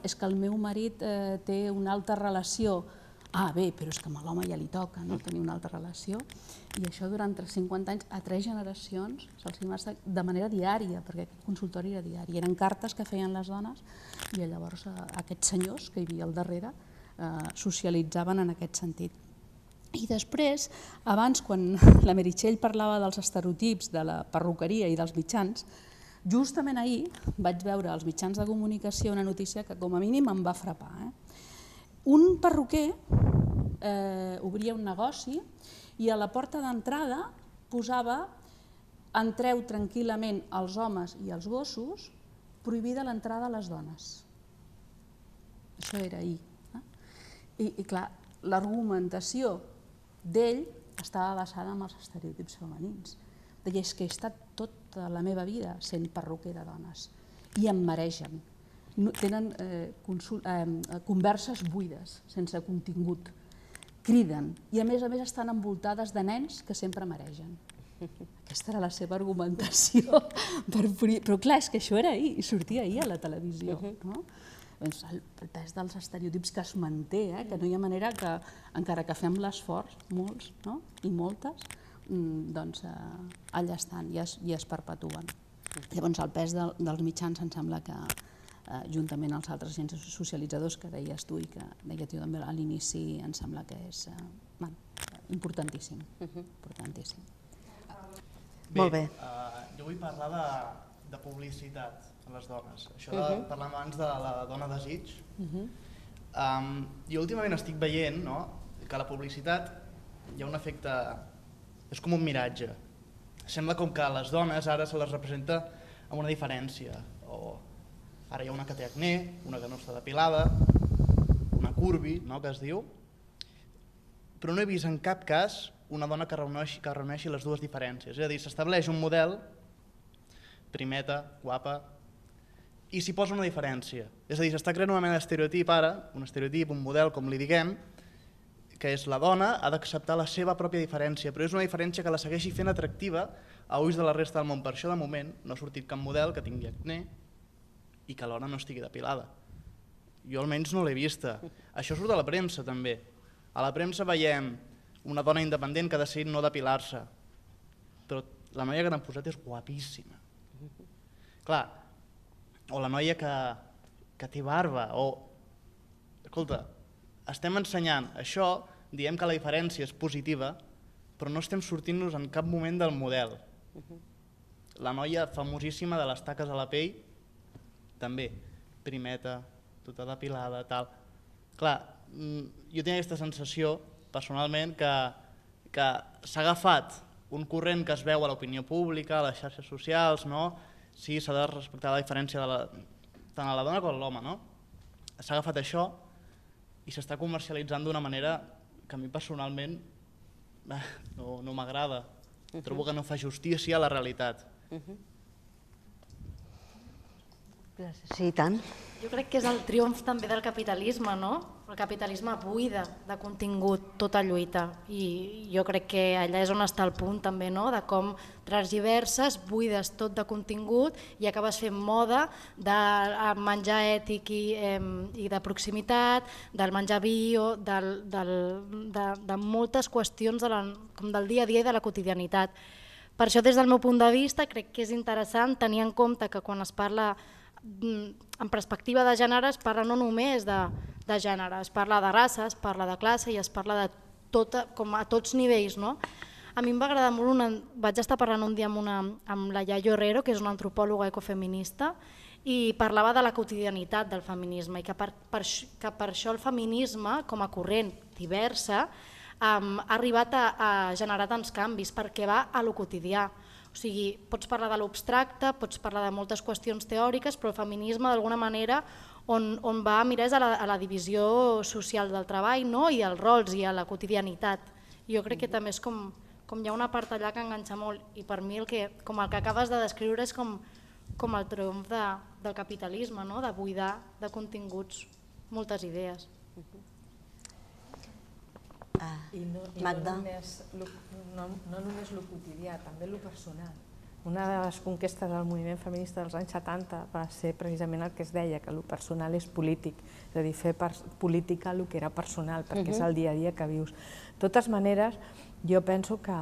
És que el meu marit té una altra relació. Bé, però és que a l'home ja li toca tenir una altra relació. I això durant 50 anys, a 3 generacions, se'ls va estar de manera diària, perquè aquest consultori era diari. Eren cartes que feien les dones i llavors aquests senyors que hi havia al darrere socialitzaven en aquest sentit. I després, abans, quan la Meritxell parlava dels estereotips de la perruqueria i dels mitjans, justament ahir vaig veure als mitjans de comunicació una notícia que com a mínim em va frapar. Un perruquer obria un negoci i a la porta d'entrada posava "Entreu tranquil·lament els homes i els gossos, prohibida l'entrada a les dones". Això era ahir. I clar, l'argumentació d'ell estava basada en els estereotips femenins. Deia, és que he estat tota la meva vida sent perruquer de dones i em maregen. Tenen converses buides, sense contingut, criden i a més estan envoltades de nens que sempre maregen. Aquesta era la seva argumentació. Però clar, és que això era ahir, i sortia ahir a la televisió. El pes dels estereotips que es manté, que no hi ha manera que, encara que fem l'esforç, molts i moltes, doncs allà estan i es perpetuen. Llavors el pes dels mitjans em sembla que juntament als altres agents socialitzadors que deies tu i que deia tu també a l'inici, em sembla que és importantíssim. Molt bé. Jo vull parlar de publicitat a les dones. Això de parlar abans de la dona desig. Jo últimament estic veient que la publicitat hi ha un efecte, és com un miratge. Sembla com que a les dones ara se les representa amb una diferència. Ara hi ha una que té acné, una que no està depilada, una curvi, que es diu, però no he vist en cap cas una dona que reuneixi les dues diferències. És a dir, s'estableix un model, primeta, guapa, i s'hi posa una diferència. És a dir, s'està creant una mena d'estereotip ara, un estereotip, un model, com li diguem, que és la dona ha d'acceptar la seva pròpia diferència, però és una diferència que la segueixi fent atractiva a ulls de la resta del món. Per això, de moment, no ha sortit cap model que tingui acné i que alhora no estigui depilada. Jo almenys no l'he vista. Això surt a la premsa, també. A la premsa veiem una dona independent que ha decidit no depilar-se, però la noia que t'han posat és guapíssima. Clar, o la noia que té barba, o... Escolta, estem ensenyant això, diem que la diferència és positiva, però no estem sortint-nos en cap moment del model. La noia famosíssima de les taques a la pell, també, primeta, tota depilada, tal. Clar, jo tinc aquesta sensació, personalment, que s'ha agafat un corrent que es veu a l'opinió pública, a les xarxes socials, no? Sí, s'ha de respectar la diferència tant a la dona com a l'home, no? S'ha agafat això i s'està comercialitzant d'una manera que a mi personalment no m'agrada. Trobo que no fa justícia a la realitat. Sí, i tant. Jo crec que és el triomf també del capitalisme, no? El capitalisme buida de contingut tota lluita i jo crec que allà és on està el punt també, no? De com transgiverses, buides tot de contingut i acabes fent moda de menjar ètic i de proximitat, del menjar bio, de moltes qüestions com del dia a dia i de la quotidianitat. Per això, des del meu punt de vista, crec que és interessant tenir en compte que quan es parla en perspectiva de gènere es parla no només de gènere, es parla de raça, es parla de classe i es parla de com a tots nivells. A mi em va agradar molt, vaig estar parlant un dia amb la Yayo Herrero, que és una antropòloga ecofeminista, i parlava de la quotidianitat del feminisme i que per això el feminisme, com a corrent diversa, ha arribat a generar tants canvis perquè va a lo quotidià. O sigui, pots parlar de l'abstracte, pots parlar de moltes qüestions teòriques, però el feminisme d'alguna manera on va a mirar és a la divisió social del treball i als rols i a la quotidianitat. Jo crec que també és com hi ha una part allà que enganxa molt i per mi el que acabes de descriure és com el triomf del capitalisme, de buidar de continguts moltes idees. Magda. No només el quotidià, també el personal. Una de les conquestes del moviment feminista dels anys 70 va ser precisament el que es deia, que el personal és polític, és a dir, fer política el que era personal, perquè és el dia a dia que vius. De totes maneres, jo penso que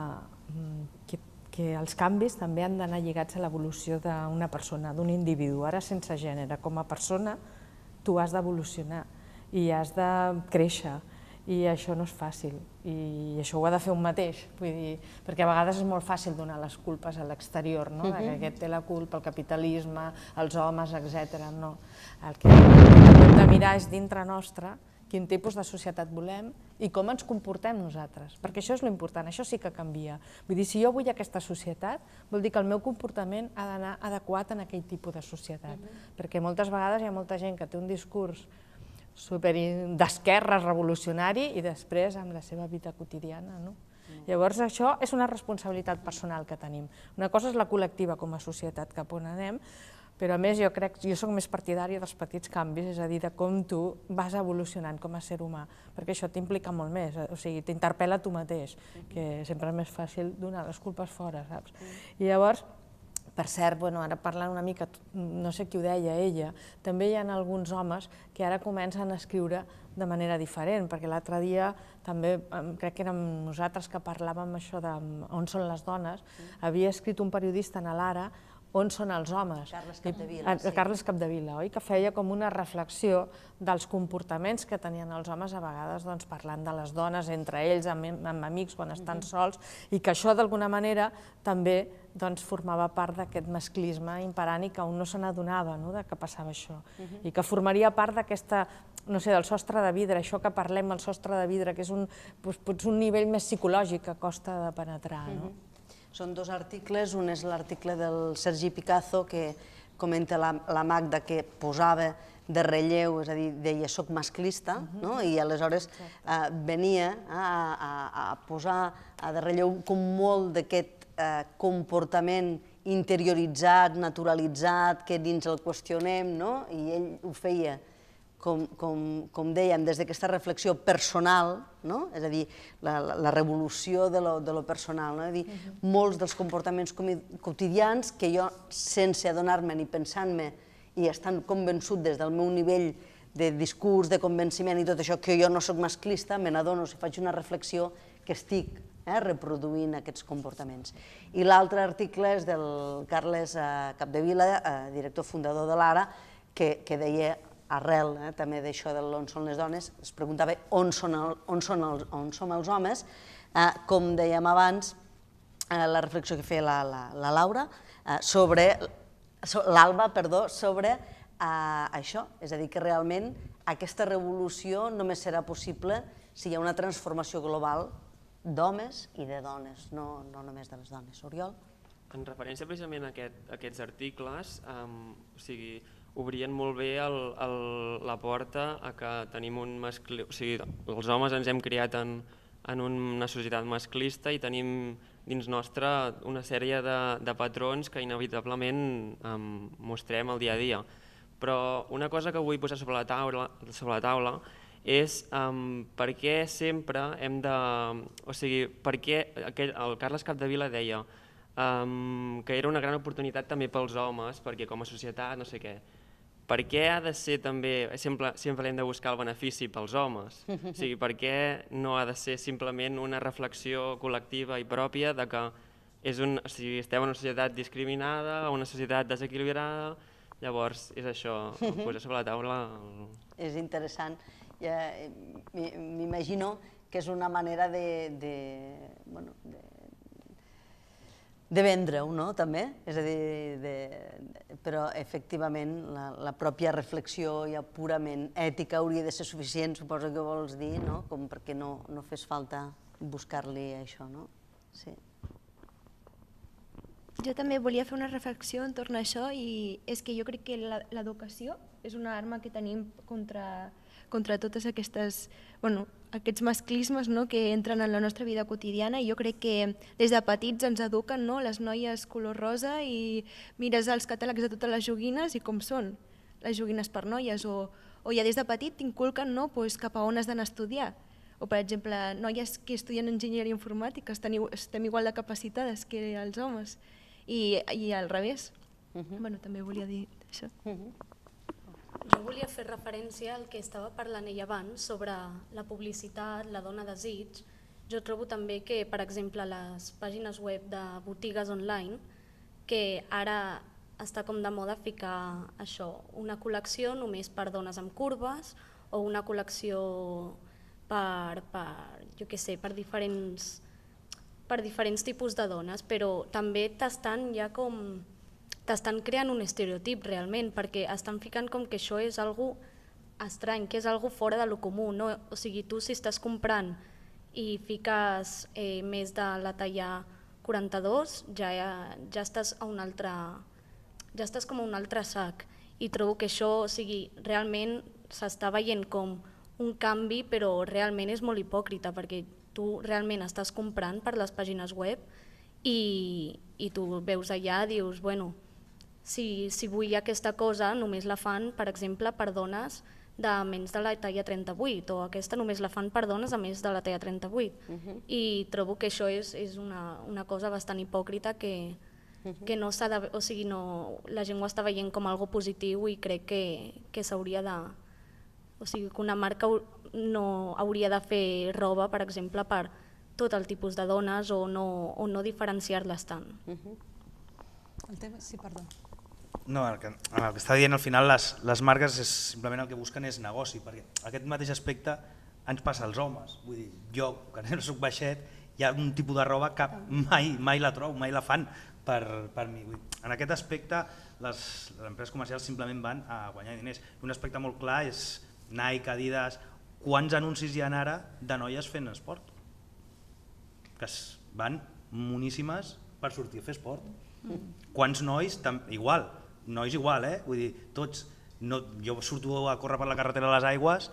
els canvis també han d'anar lligats a l'evolució d'una persona, d'un individu. Ara, sense gènere, com a persona, tu has d'evolucionar i has de créixer. I això no és fàcil, i això ho ha de fer un mateix, perquè a vegades és molt fàcil donar les culpes a l'exterior, que aquest té la culpa, el capitalisme, els homes, etc. No. El que hem de mirar és dintre nostre quin tipus de societat volem i com ens comportem nosaltres, perquè això és l'important, això sí que canvia. Vull dir, si jo vull aquesta societat, vol dir que el meu comportament ha d'anar adequat en aquell tipus de societat, perquè moltes vegades hi ha molta gent que té un discurs d'esquerra revolucionari i després amb la seva vida quotidiana. Llavors això és una responsabilitat personal que tenim. Una cosa és la col·lectiva com a societat cap on anem, però a més jo soc més partidària dels petits canvis, és a dir, de com tu vas evolucionant com a ser humà, perquè això t'implica molt més, o sigui, t'interpel·la tu mateix, que sempre és més fàcil donar les culpes fora, saps? I llavors, per cert, ara parlant una mica, no sé qui ho deia, ella, també hi ha alguns homes que ara comencen a escriure de manera diferent, perquè l'altre dia també, crec que érem nosaltres que parlàvem això d'on són les dones, havia escrit un periodista a l'Ara on són els homes. Carles Capdevila. Carles Capdevila, oi? Que feia com una reflexió dels comportaments que tenien els homes a vegades parlant de les dones entre ells, amb amics, quan estan sols, i que això d'alguna manera també formava part d'aquest masclisme imperant i que un no se n'adonava que passava això. I que formaria part d'aquesta, no sé, del sostre de vidre, això que parlem, el sostre de vidre, que és potser un nivell més psicològic que costa de penetrar. Són dos articles, un és l'article del Sergi Picazo que comenta la Magda que posava de relleu, és a dir, deia soc masclista, i aleshores venia a posar de relleu com molt d'aquest comportament interioritzat, naturalitzat, que dins el qüestionem, i ell ho feia, com dèiem, des d'aquesta reflexió personal, és a dir, la revolució de lo personal, és a dir, molts dels comportaments quotidians que jo, sense adonar-me ni pensant-me i estant convençut des del meu nivell de discurs, de convenciment i tot això, que jo no soc masclista, me n'adono, si faig una reflexió, que estic reproduint aquests comportaments. I l'altre article és del Carles Capdevila, director fundador de l'Ara, que deia, arrel també d'això d'on són les dones, es preguntava on som els homes, com dèiem abans, la reflexió que feia la Laura, l'Alba, perdó, sobre això. És a dir, que realment aquesta revolució només serà possible si hi ha una transformació global d'homes i de dones, no només de les dones. Oriol? En referència precisament a aquests articles, obrien molt bé la porta a que tenim un masclisme, o sigui, els homes ens hem criat en una societat masclista i tenim dins nostre una sèrie de patrons que inevitablement mostrem al dia a dia. Però una cosa que vull posar sobre la taula és per què sempre hem de... O sigui, per què el Carles Capdevila deia que era una gran oportunitat també pels homes, perquè com a societat no sé què. Per què ha de ser també, sempre hem de buscar el benefici pels homes? O sigui, per què no ha de ser simplement una reflexió col·lectiva i pròpia de que estem en una societat discriminada, una societat desequilibrada, llavors és això, posar sobre la taula... És interessant. M'imagino que és una manera de vendre-ho, no?, també. És a dir, però efectivament la pròpia reflexió ja purament ètica hauria de ser suficient, suposo que vols dir, no?, com perquè no fes falta buscar-li això, no? Sí. Jo també volia fer una reflexió entorn a això i és que jo crec que l'educació és una arma que tenim contra totes aquests masclismes que entren en la nostra vida quotidiana i jo crec que des de petits ens eduquen les noies color rosa i mires els catàlegs de totes les joguines i com són les joguines per noies o ja des de petit t'inculquen cap a on has d'anar a estudiar. O, per exemple, noies que estudien enginyeria informàtica estem igual de capacitades que els homes i al revés. També volia dir això. Jo volia fer referència al que estava parlant ella abans sobre la publicitat, la dona desig. Jo trobo també que, per exemple, les pàgines web de botigues online, que ara està com de moda ficar això, una col·lecció només per dones amb curves o una col·lecció per diferents tipus de dones, però també t'estan creant un estereotip realment, perquè estan ficant com que això és algo estrany, que és algo fora de lo comú. O sigui, tu si estàs comprant i fiques més de la talla 42, ja estàs a un altre, ja estàs com a un altre sac. I trobo que això, o sigui, realment s'està veient com un canvi, però realment és molt hipòcrita, perquè tu realment estàs comprant per les pàgines web i tu veus allà i dius, bueno, si vull aquesta cosa només la fan, per exemple, per dones de menys de la talla 38 o aquesta només la fan per dones a més de la talla 38 i trobo que això és una cosa bastant hipòcrita que no s'ha de... O sigui, la gent ho està veient com algo positiu i crec que s'hauria de... O sigui, que una marca no hauria de fer roba, per exemple, per tot el tipus de dones o no diferenciar-les tant. El tema... Sí, perdó. No, el que està dient al final les marques simplement el que busquen és negoci, perquè aquest mateix aspecte ens passa als homes. Vull dir, jo, que no soc baixet, hi ha un tipus de roba que mai la trobo, mai la fan per mi. En aquest aspecte les empreses comercials simplement van a guanyar diners. Un aspecte molt clar és Nike, Adidas, quants anuncis hi ha ara de noies fent esport? Que van moníssimes per sortir a fer esport. Quants nois, igual, vull dir, tots, jo surto a córrer per la carretera de les Aigües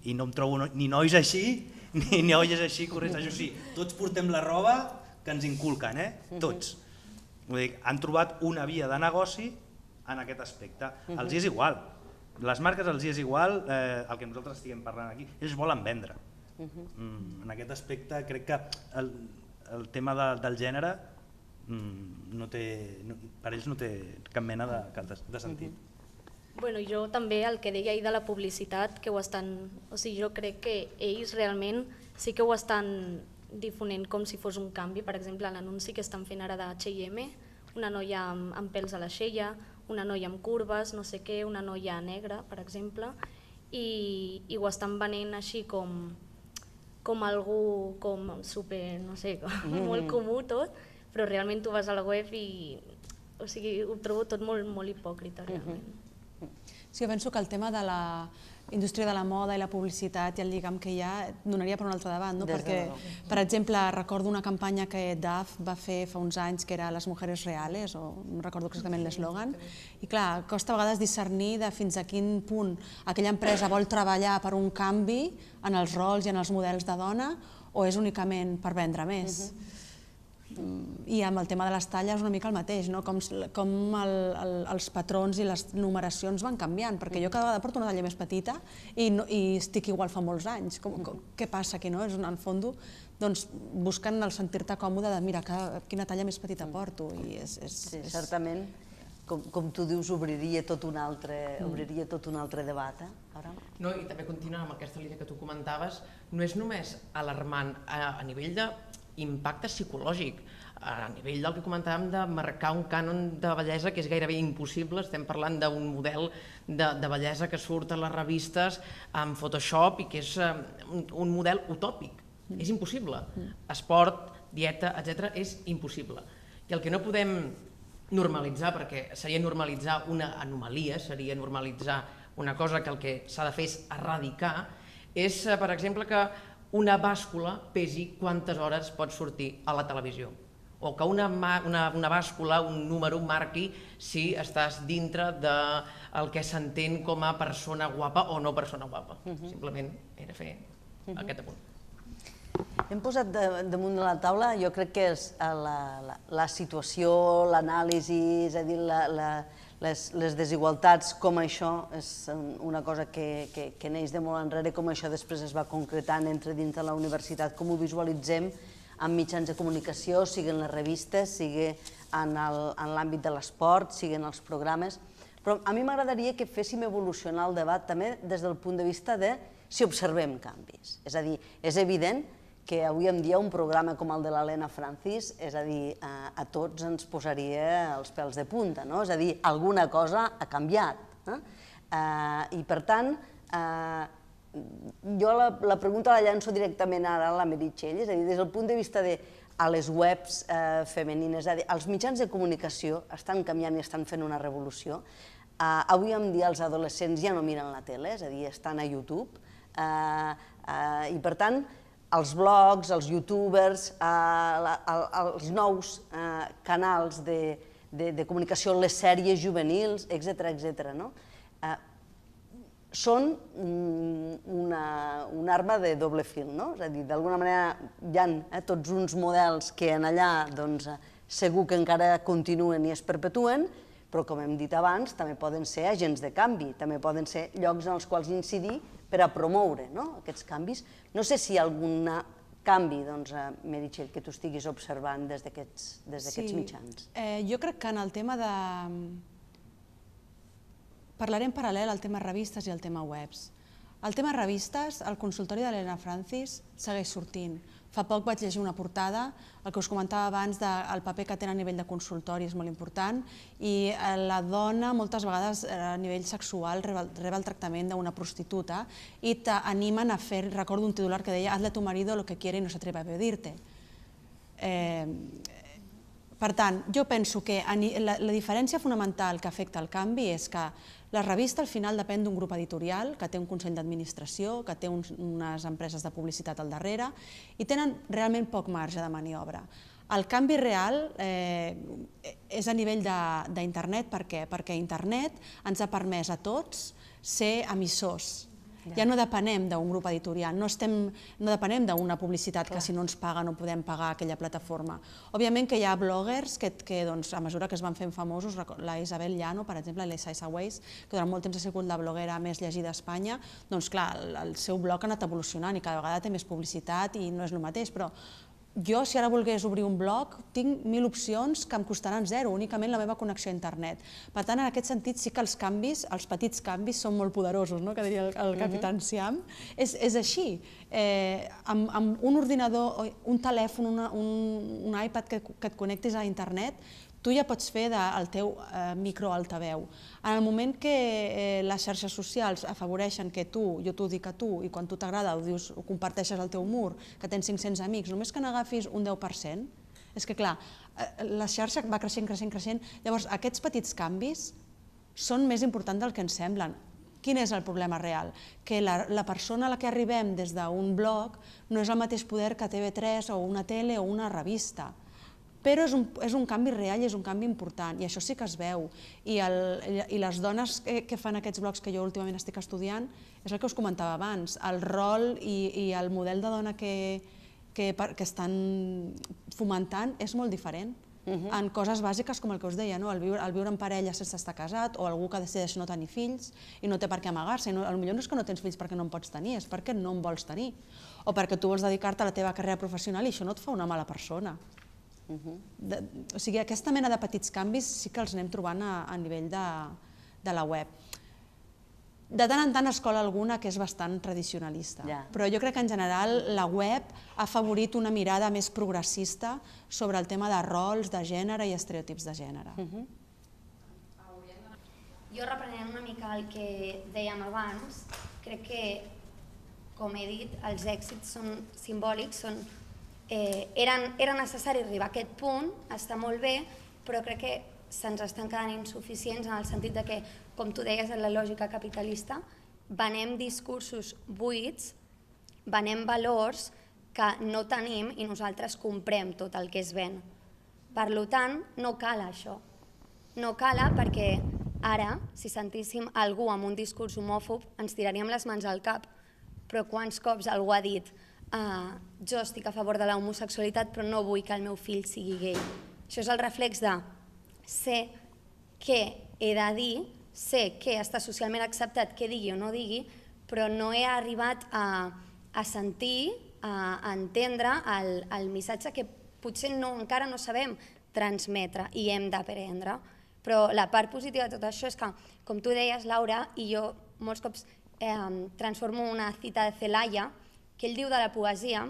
i no em trobo ni nois així, ni noies així, corrents així, o sigui, tots portem la roba que ens inculquen, tots. Vull dir, han trobat una via de negoci en aquest aspecte, els és igual. Les marques els és igual el que nosaltres estiguem parlant aquí, ells volen vendre. En aquest aspecte crec que el tema del gènere per ells no té cap mena de sentit. Bueno, jo també el que deia ahir de la publicitat, que ho estan... O sigui, jo crec que ells realment sí que ho estan difonent com si fos un canvi. Per exemple, l'anunci que estan fent ara de H&M, una noia amb pèls a l'aixella, una noia amb curves, no sé què, una noia negra, per exemple, i ho estan venent així com algú com super, no sé, molt comú tot, però realment tu vas a la web i ho trobo tot molt hipòcrita, realment. Sí, jo penso que el tema de la indústria de la moda i la publicitat i el lligam que hi ha donaria per un altre debat, perquè, per exemple, recordo una campanya que DAF va fer fa uns anys que era Les mujeres reales, o no recordo exactament l'eslògan, i clar, costa a vegades discernir de fins a quin punt aquella empresa vol treballar per un canvi en els rols i en els models de dona o és únicament per vendre més. I amb el tema de les talles és una mica el mateix, com els patrons i les numeracions van canviant, perquè jo cada vegada porto una talla més petita i estic igual fa molts anys. Què passa aquí? En el fons, busquen el sentir-te còmode de mira, quina talla més petita porto. Sí, certament, com tu dius, obriria tot un altre debat. No, i també continuant amb aquesta línia que tu comentaves, no és només alarmant a nivell d'impacte psicològic, a nivell del que comentàvem de marcar un cànon de bellesa que és gairebé impossible. Estem parlant d'un model de bellesa que surt a les revistes amb Photoshop i que és un model utòpic. És impossible. Esport, dieta, etc. és impossible. I el que no podem normalitzar, perquè seria normalitzar una anomalia, seria normalitzar una cosa que el que s'ha de fer és erradicar, és, per exemple, que una bàscula pesi quantes hores pot sortir a la televisió, o que una bàscula, un número, marqui si estàs dintre del que s'entén com a persona guapa o no persona guapa. Simplement era fer aquest apunt. Hem posat damunt de la taula, jo crec que és la situació, l'anàlisi, és a dir, les desigualtats, com això és una cosa que neix de molt enrere, com això després es va concretant entre dins de la universitat, com ho visualitzem en mitjans de comunicació, sigui en les revistes, sigui en l'àmbit de l'esport, sigui en els programes. Però a mi m'agradaria que féssim evolucionar el debat també des del punt de vista de si observem canvis. És a dir, és evident que avui en dia un programa com el de l'Helena Francis, és a dir, a tots ens posaria els pèls de punta, no? És a dir, alguna cosa ha canviat. I per tant, jo la pregunta la llanço directament ara a la Meritxell, és a dir, des del punt de vista de a les webs femenines, els mitjans de comunicació estan canviant i estan fent una revolució. Avui en dia els adolescents ja no miren la tele, és a dir, estan a YouTube, i per tant, els blogs, els youtubers, els nous canals de comunicació, les sèries juvenils, etc. Són una arma de doble fil, no? És a dir, d'alguna manera hi ha tots uns models que en allà segur que encara continuen i es perpetuen, però com hem dit abans, també poden ser agents de canvi, també poden ser llocs en els quals incidir per a promoure aquests canvis. No sé si hi ha algun canvi, Meritxell, que tu estiguis observant des d'aquests mitjans. Jo crec que en el tema de... Parlaré en paral·lel al tema revistes i al tema webs. El tema revistes, el consultori de l'Helena Francis segueix sortint. Fa poc vaig llegir una portada, el que us comentava abans del paper que té a nivell de consultori és molt important, i la dona moltes vegades a nivell sexual rep el tractament d'una prostituta i t'animen a fer, recordo un titular que deia hazle a tu marido lo que quiere y no se atreve a pedirte. Per tant, jo penso que la diferència fonamental que afecta el canvi és que la revista al final depèn d'un grup editorial que té un consell d'administració, que té unes empreses de publicitat al darrere i tenen realment poc marge de maniobra. El canvi real és a nivell d'internet. Per què? Perquè internet ens ha permès a tots ser emissors. Ja no depenem d'un grup editorial, no depenem d'una publicitat que si no ens paga no podem pagar aquella plataforma. Òbviament que hi ha bloggers que a mesura que es van fent famosos, la Isabel Llano, per exemple, l'Isa Weiss, que durant molt temps ha sigut la bloguera més llegida a Espanya, doncs clar, el seu blog ha anat evolucionant i cada vegada té més publicitat i no és el mateix, però jo, si ara volgués obrir un blog, tinc 1000 opcions que em costaran zero, únicament la meva connexió a internet. Per tant, en aquest sentit, sí que els canvis, els petits canvis, són molt poderosos, que diria el Capitán Siam. És així. Amb un ordinador, un telèfon, un iPad que et connectis a internet, tu ja pots fer del teu microaltaveu. En el moment que les xarxes socials afavoreixen que tu, jo t'ho dic a tu, i quan tu t'agrada ho comparteixes al teu mur, que tens 500 amics, només que n'agafis un 10%, és que clar, la xarxa va creixent, creixent, creixent. Llavors, aquests petits canvis són més importants del que ens semblen. Quin és el problema real? Que la persona a la que arribem des d'un blog no és el mateix poder que TV3 o una tele o una revista. Però és un canvi real i és un canvi important, i això sí que es veu. I les dones que fan aquests blogs que jo últimament estic estudiant, és el que us comentava abans, el rol i el model de dona que estan fomentant és molt diferent. En coses bàsiques com el que us deia, el viure en parella sense estar casat, o algú que decideix no tenir fills i no té per què amagar-se. Potser no és que no tens fills perquè no en pots tenir, és perquè no en vols tenir. O perquè tu vols dedicar-te a la teva carrera professional i això no et fa una mala persona. O sigui, aquesta mena de petits canvis sí que els anem trobant a nivell de la web. De tant en tant es cola alguna que és bastant tradicionalista, però jo crec que en general la web ha afavorit una mirada més progressista sobre el tema de rols, de gènere i estereotips de gènere. Jo reprenent una mica el que dèiem abans, crec que, com he dit, els èxits són simbòlics, era necessari arribar a aquest punt, està molt bé, però crec que se'ns estan quedant insuficients en el sentit que, com tu deies, en la lògica capitalista, venem discursos buits, venem valors que no tenim i nosaltres comprem tot el que es ven. Per tant, no cal això. No cal perquè ara, si sentíssim algú amb un discurs homòfob, ens tiraríem les mans al cap. Però quants cops algú ha dit jo estic a favor de la homosexualitat però no vull que el meu fill sigui gay. Això és el reflex de sé què he de dir, sé què està socialment acceptat, què digui o no digui, però no he arribat a sentir, a entendre el missatge que potser encara no sabem transmetre i hem d'aprendre. Però la part positiva de tot això és que, com tu deies, Laura, i jo molts cops transformo una cita de Celaya, que ell diu de la poesia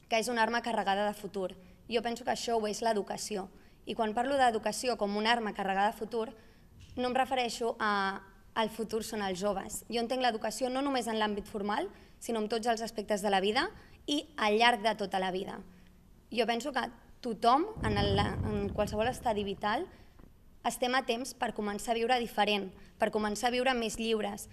que és una arma carregada de futur. Jo penso que això ho és l'educació. I quan parlo d'educació com una arma carregada de futur, no em refereixo al futur són els joves. Jo entenc l'educació no només en l'àmbit formal, sinó en tots els aspectes de la vida i al llarg de tota la vida. Jo penso que tothom, en qualsevol estadi vital, estem a temps per començar a viure diferent, per començar a viure més lliures,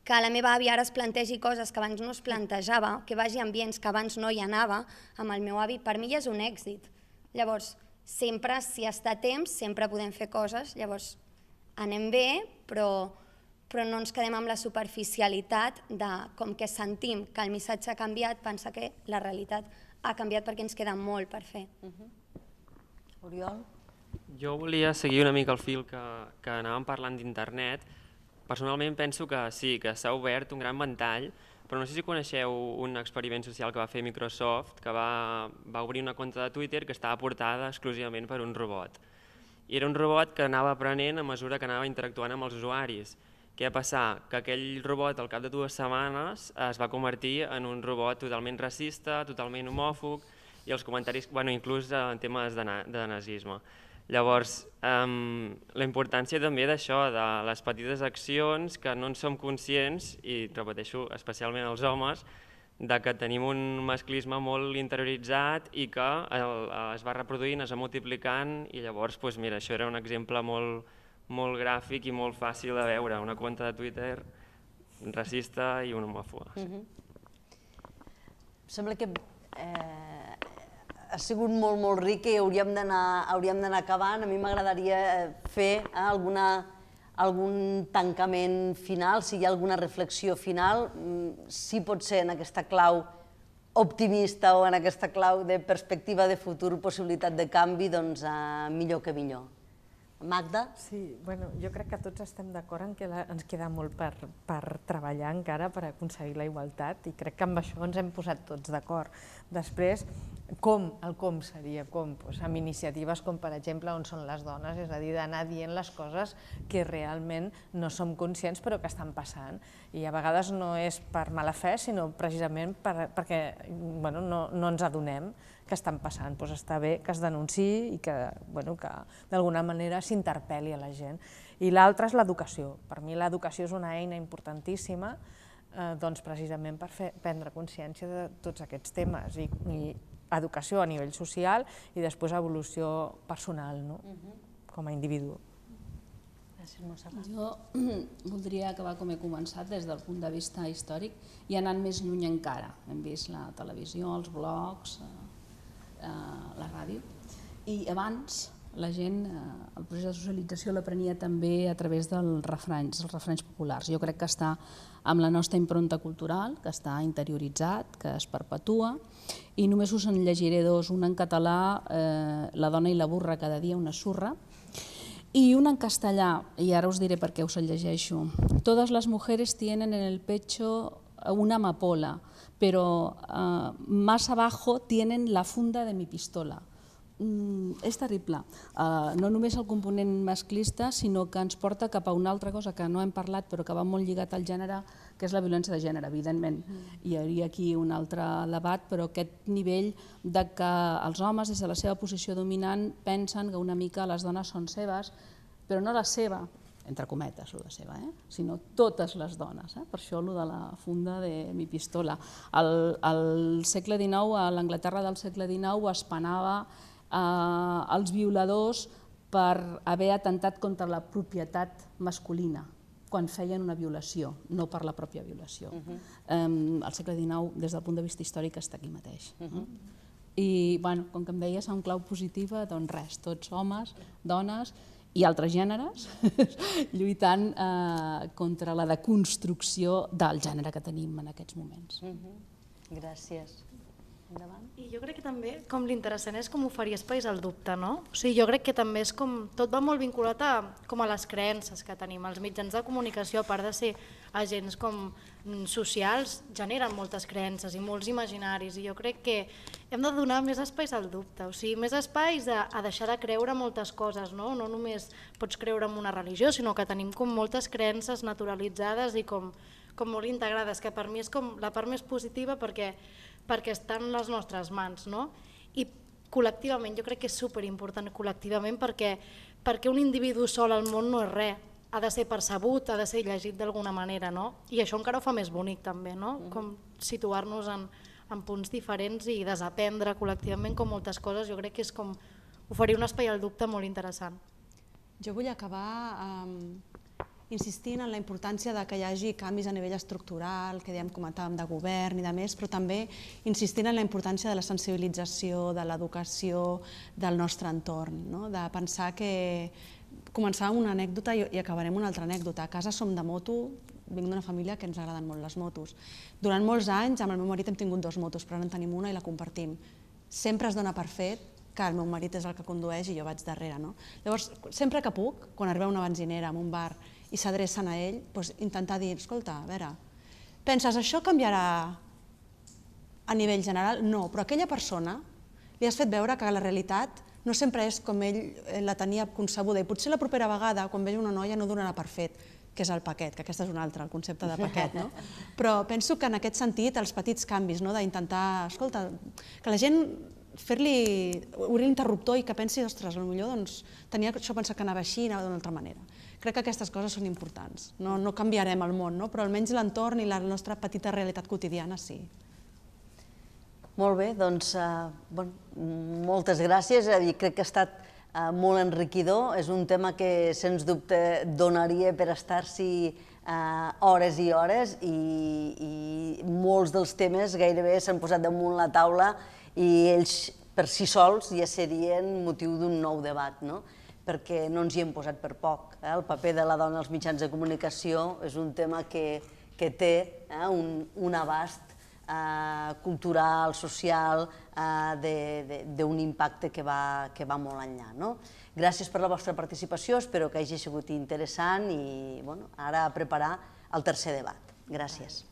que la meva àvia ara es plantegi coses que abans no es plantejava, que vagi a ambients que abans no hi anava amb el meu avi, per mi ja és un èxit. Llavors, sempre, si està a temps, sempre podem fer coses, llavors anem bé, però no ens quedem amb la superficialitat de com que sentim que el missatge ha canviat, pensar que la realitat ha canviat perquè ens queda molt per fer. Oriol? Jo volia seguir una mica el fil que anàvem parlant d'internet. Personalment penso que sí, que s'ha obert un gran ventall, però no sé si coneixeu un experiment social que va fer Microsoft, que va obrir una compte de Twitter que estava portada exclusivament per un robot. I era un robot que anava aprenent a mesura que anava interactuant amb els usuaris. Què va passar? Que aquell robot al cap de 2 setmanes es va convertir en un robot totalment racista, totalment homòfob, i els comentaris, inclús en temes de nazisme. Llavors, la importància també d'això, de les petites accions que no en som conscients, i repeteixo, especialment els homes, de que tenim un masclisme molt interioritzat i que es va reproduint, es va multiplicant, i llavors, mira, això era un exemple molt gràfic i molt fàcil de veure, una compte de Twitter racista i una homòfoba. Sembla que ha sigut molt ric i hauríem d'anar acabant. A mi m'agradaria fer algun tancament final, si hi ha alguna reflexió final, si pot ser en aquesta clau optimista o en aquesta clau de perspectiva de futur, possibilitat de canvi, doncs millor que millor. Magda? Sí, jo crec que tots estem d'acord en que ens queda molt per treballar encara per aconseguir la igualtat i crec que amb això ens hem posat tots d'acord. Després, el com seria, amb iniciatives com per exemple On són les dones, és a dir, d'anar dient les coses que realment no som conscients però que estan passant i a vegades no és per mala fe sinó precisament perquè no ens adonem que estan passant. Està bé que es denunciï i que d'alguna manera s'interpel·li a la gent. I l'altre és l'educació. Per mi l'educació és una eina importantíssima precisament per prendre consciència de tots aquests temes i educació a nivell social i després evolució personal, com a individu. Gràcies, Montserrat. Jo voldria acabar com he començat, des del punt de vista històric, i anant més lluny encara. Hem vist la televisió, els blogs, la ràdio, i abans la gent, el procés de socialització l'aprenia també a través dels refranys populars. Jo crec que està amb la nostra impronta cultural, que està interioritzat, que es perpetua, i només us en llegiré dos, un en català, La dona i la burra cada dia una surra, y una en castellà, y ahora os diré por qué os el llegeixo. Todas las mujeres tienen en el pecho una amapola, pero más abajo tienen la funda de mi pistola. És terrible. No només el component masclista, sinó que ens porta cap a una altra cosa que no hem parlat però que va molt lligat al gènere, que és la violència de gènere, evidentment. Hi hauria aquí un altre debat, però aquest nivell de que els homes, des de la seva posició dominant, pensen que una mica les dones són seves, però no la seva, entre cometes, la seva, sinó totes les dones. Per això el de la funda de mi pistola. Al segle XIX, a l'Anglaterra del segle XIX, es penava els violadors per haver atemptat contra la propietat masculina quan feien una violació, no per la pròpia violació. El segle XIX, des del punt de vista històric, està aquí mateix. I, com que em deies, en clau positiva, doncs res, tots homes, dones i altres gèneres lluitant contra la deconstrucció del gènere que tenim en aquests moments. Gràcies. Endavant. I jo crec que també com l'interessant és com oferir espais al dubte, no? O sigui, jo crec que també és com, tot va molt vinculat a les creences que tenim. Els mitjans de comunicació, a part de ser agents com socials, generen moltes creences i molts imaginaris, i jo crec que hem de donar més espais al dubte, o sigui, més espais a deixar de creure moltes coses, no? No només pots creure en una religió, sinó que tenim com moltes creences naturalitzades i com molt integrades, que per mi és com la part més positiva perquè estan en les nostres mans, no? I col·lectivament, jo crec que és superimportant col·lectivament perquè un individu sol al món no és res, ha de ser percebut, ha de ser llegit d'alguna manera, no? I això encara ho fa més bonic també, no? Com situar-nos en punts diferents i desaprendre col·lectivament com moltes coses, jo crec que és com oferir un espai al dubte molt interessant. Jo vull acabar insistint en la importància que hi hagi canvis a nivell estructural, que ja comentàvem de govern i de més, però també insistint en la importància de la sensibilització, de l'educació del nostre entorn, de pensar que començar amb una anècdota i acabarem amb una altra anècdota. A casa som de moto, vinc d'una família que ens agraden molt les motos. Durant molts anys amb el meu marit hem tingut 2 motos, però ara en tenim una i la compartim. Sempre es dona per fet que el meu marit és el que condueix i jo vaig darrere. Llavors, sempre que puc, quan arriba una benzinera en un bar i s'adrecen a ell, intentar dir, escolta, a veure, penses això canviarà a nivell general? No, però aquella persona li has fet veure que la realitat no sempre és com ell la tenia concebuda i potser la propera vegada, quan vegi una noia, no donarà per fet, que és el paquet, que aquest és un altre, el concepte de paquet, no? Però penso que en aquest sentit els petits canvis, d'intentar, escolta, que la gent obrir l'interruptor i que pensi, ostres, potser tenia això pensat que anava així i anava d'una altra manera. Crec que aquestes coses són importants. No canviarem el món, però almenys l'entorn i la nostra petita realitat quotidiana sí. Molt bé, doncs moltes gràcies. Crec que ha estat molt enriquidor. És un tema que, sens dubte, donaria per estar-s'hi hores i hores i molts dels temes gairebé s'han posat damunt la taula i ells per si sols ja serien motiu d'un nou debat, perquè no ens hi hem posat per poc. El paper de la dona als mitjans de comunicació és un tema que té un abast cultural, social, d'un impacte que va molt enllà. Gràcies per la vostra participació, espero que hagi sigut interessant i ara a preparar el tercer debat. Gràcies.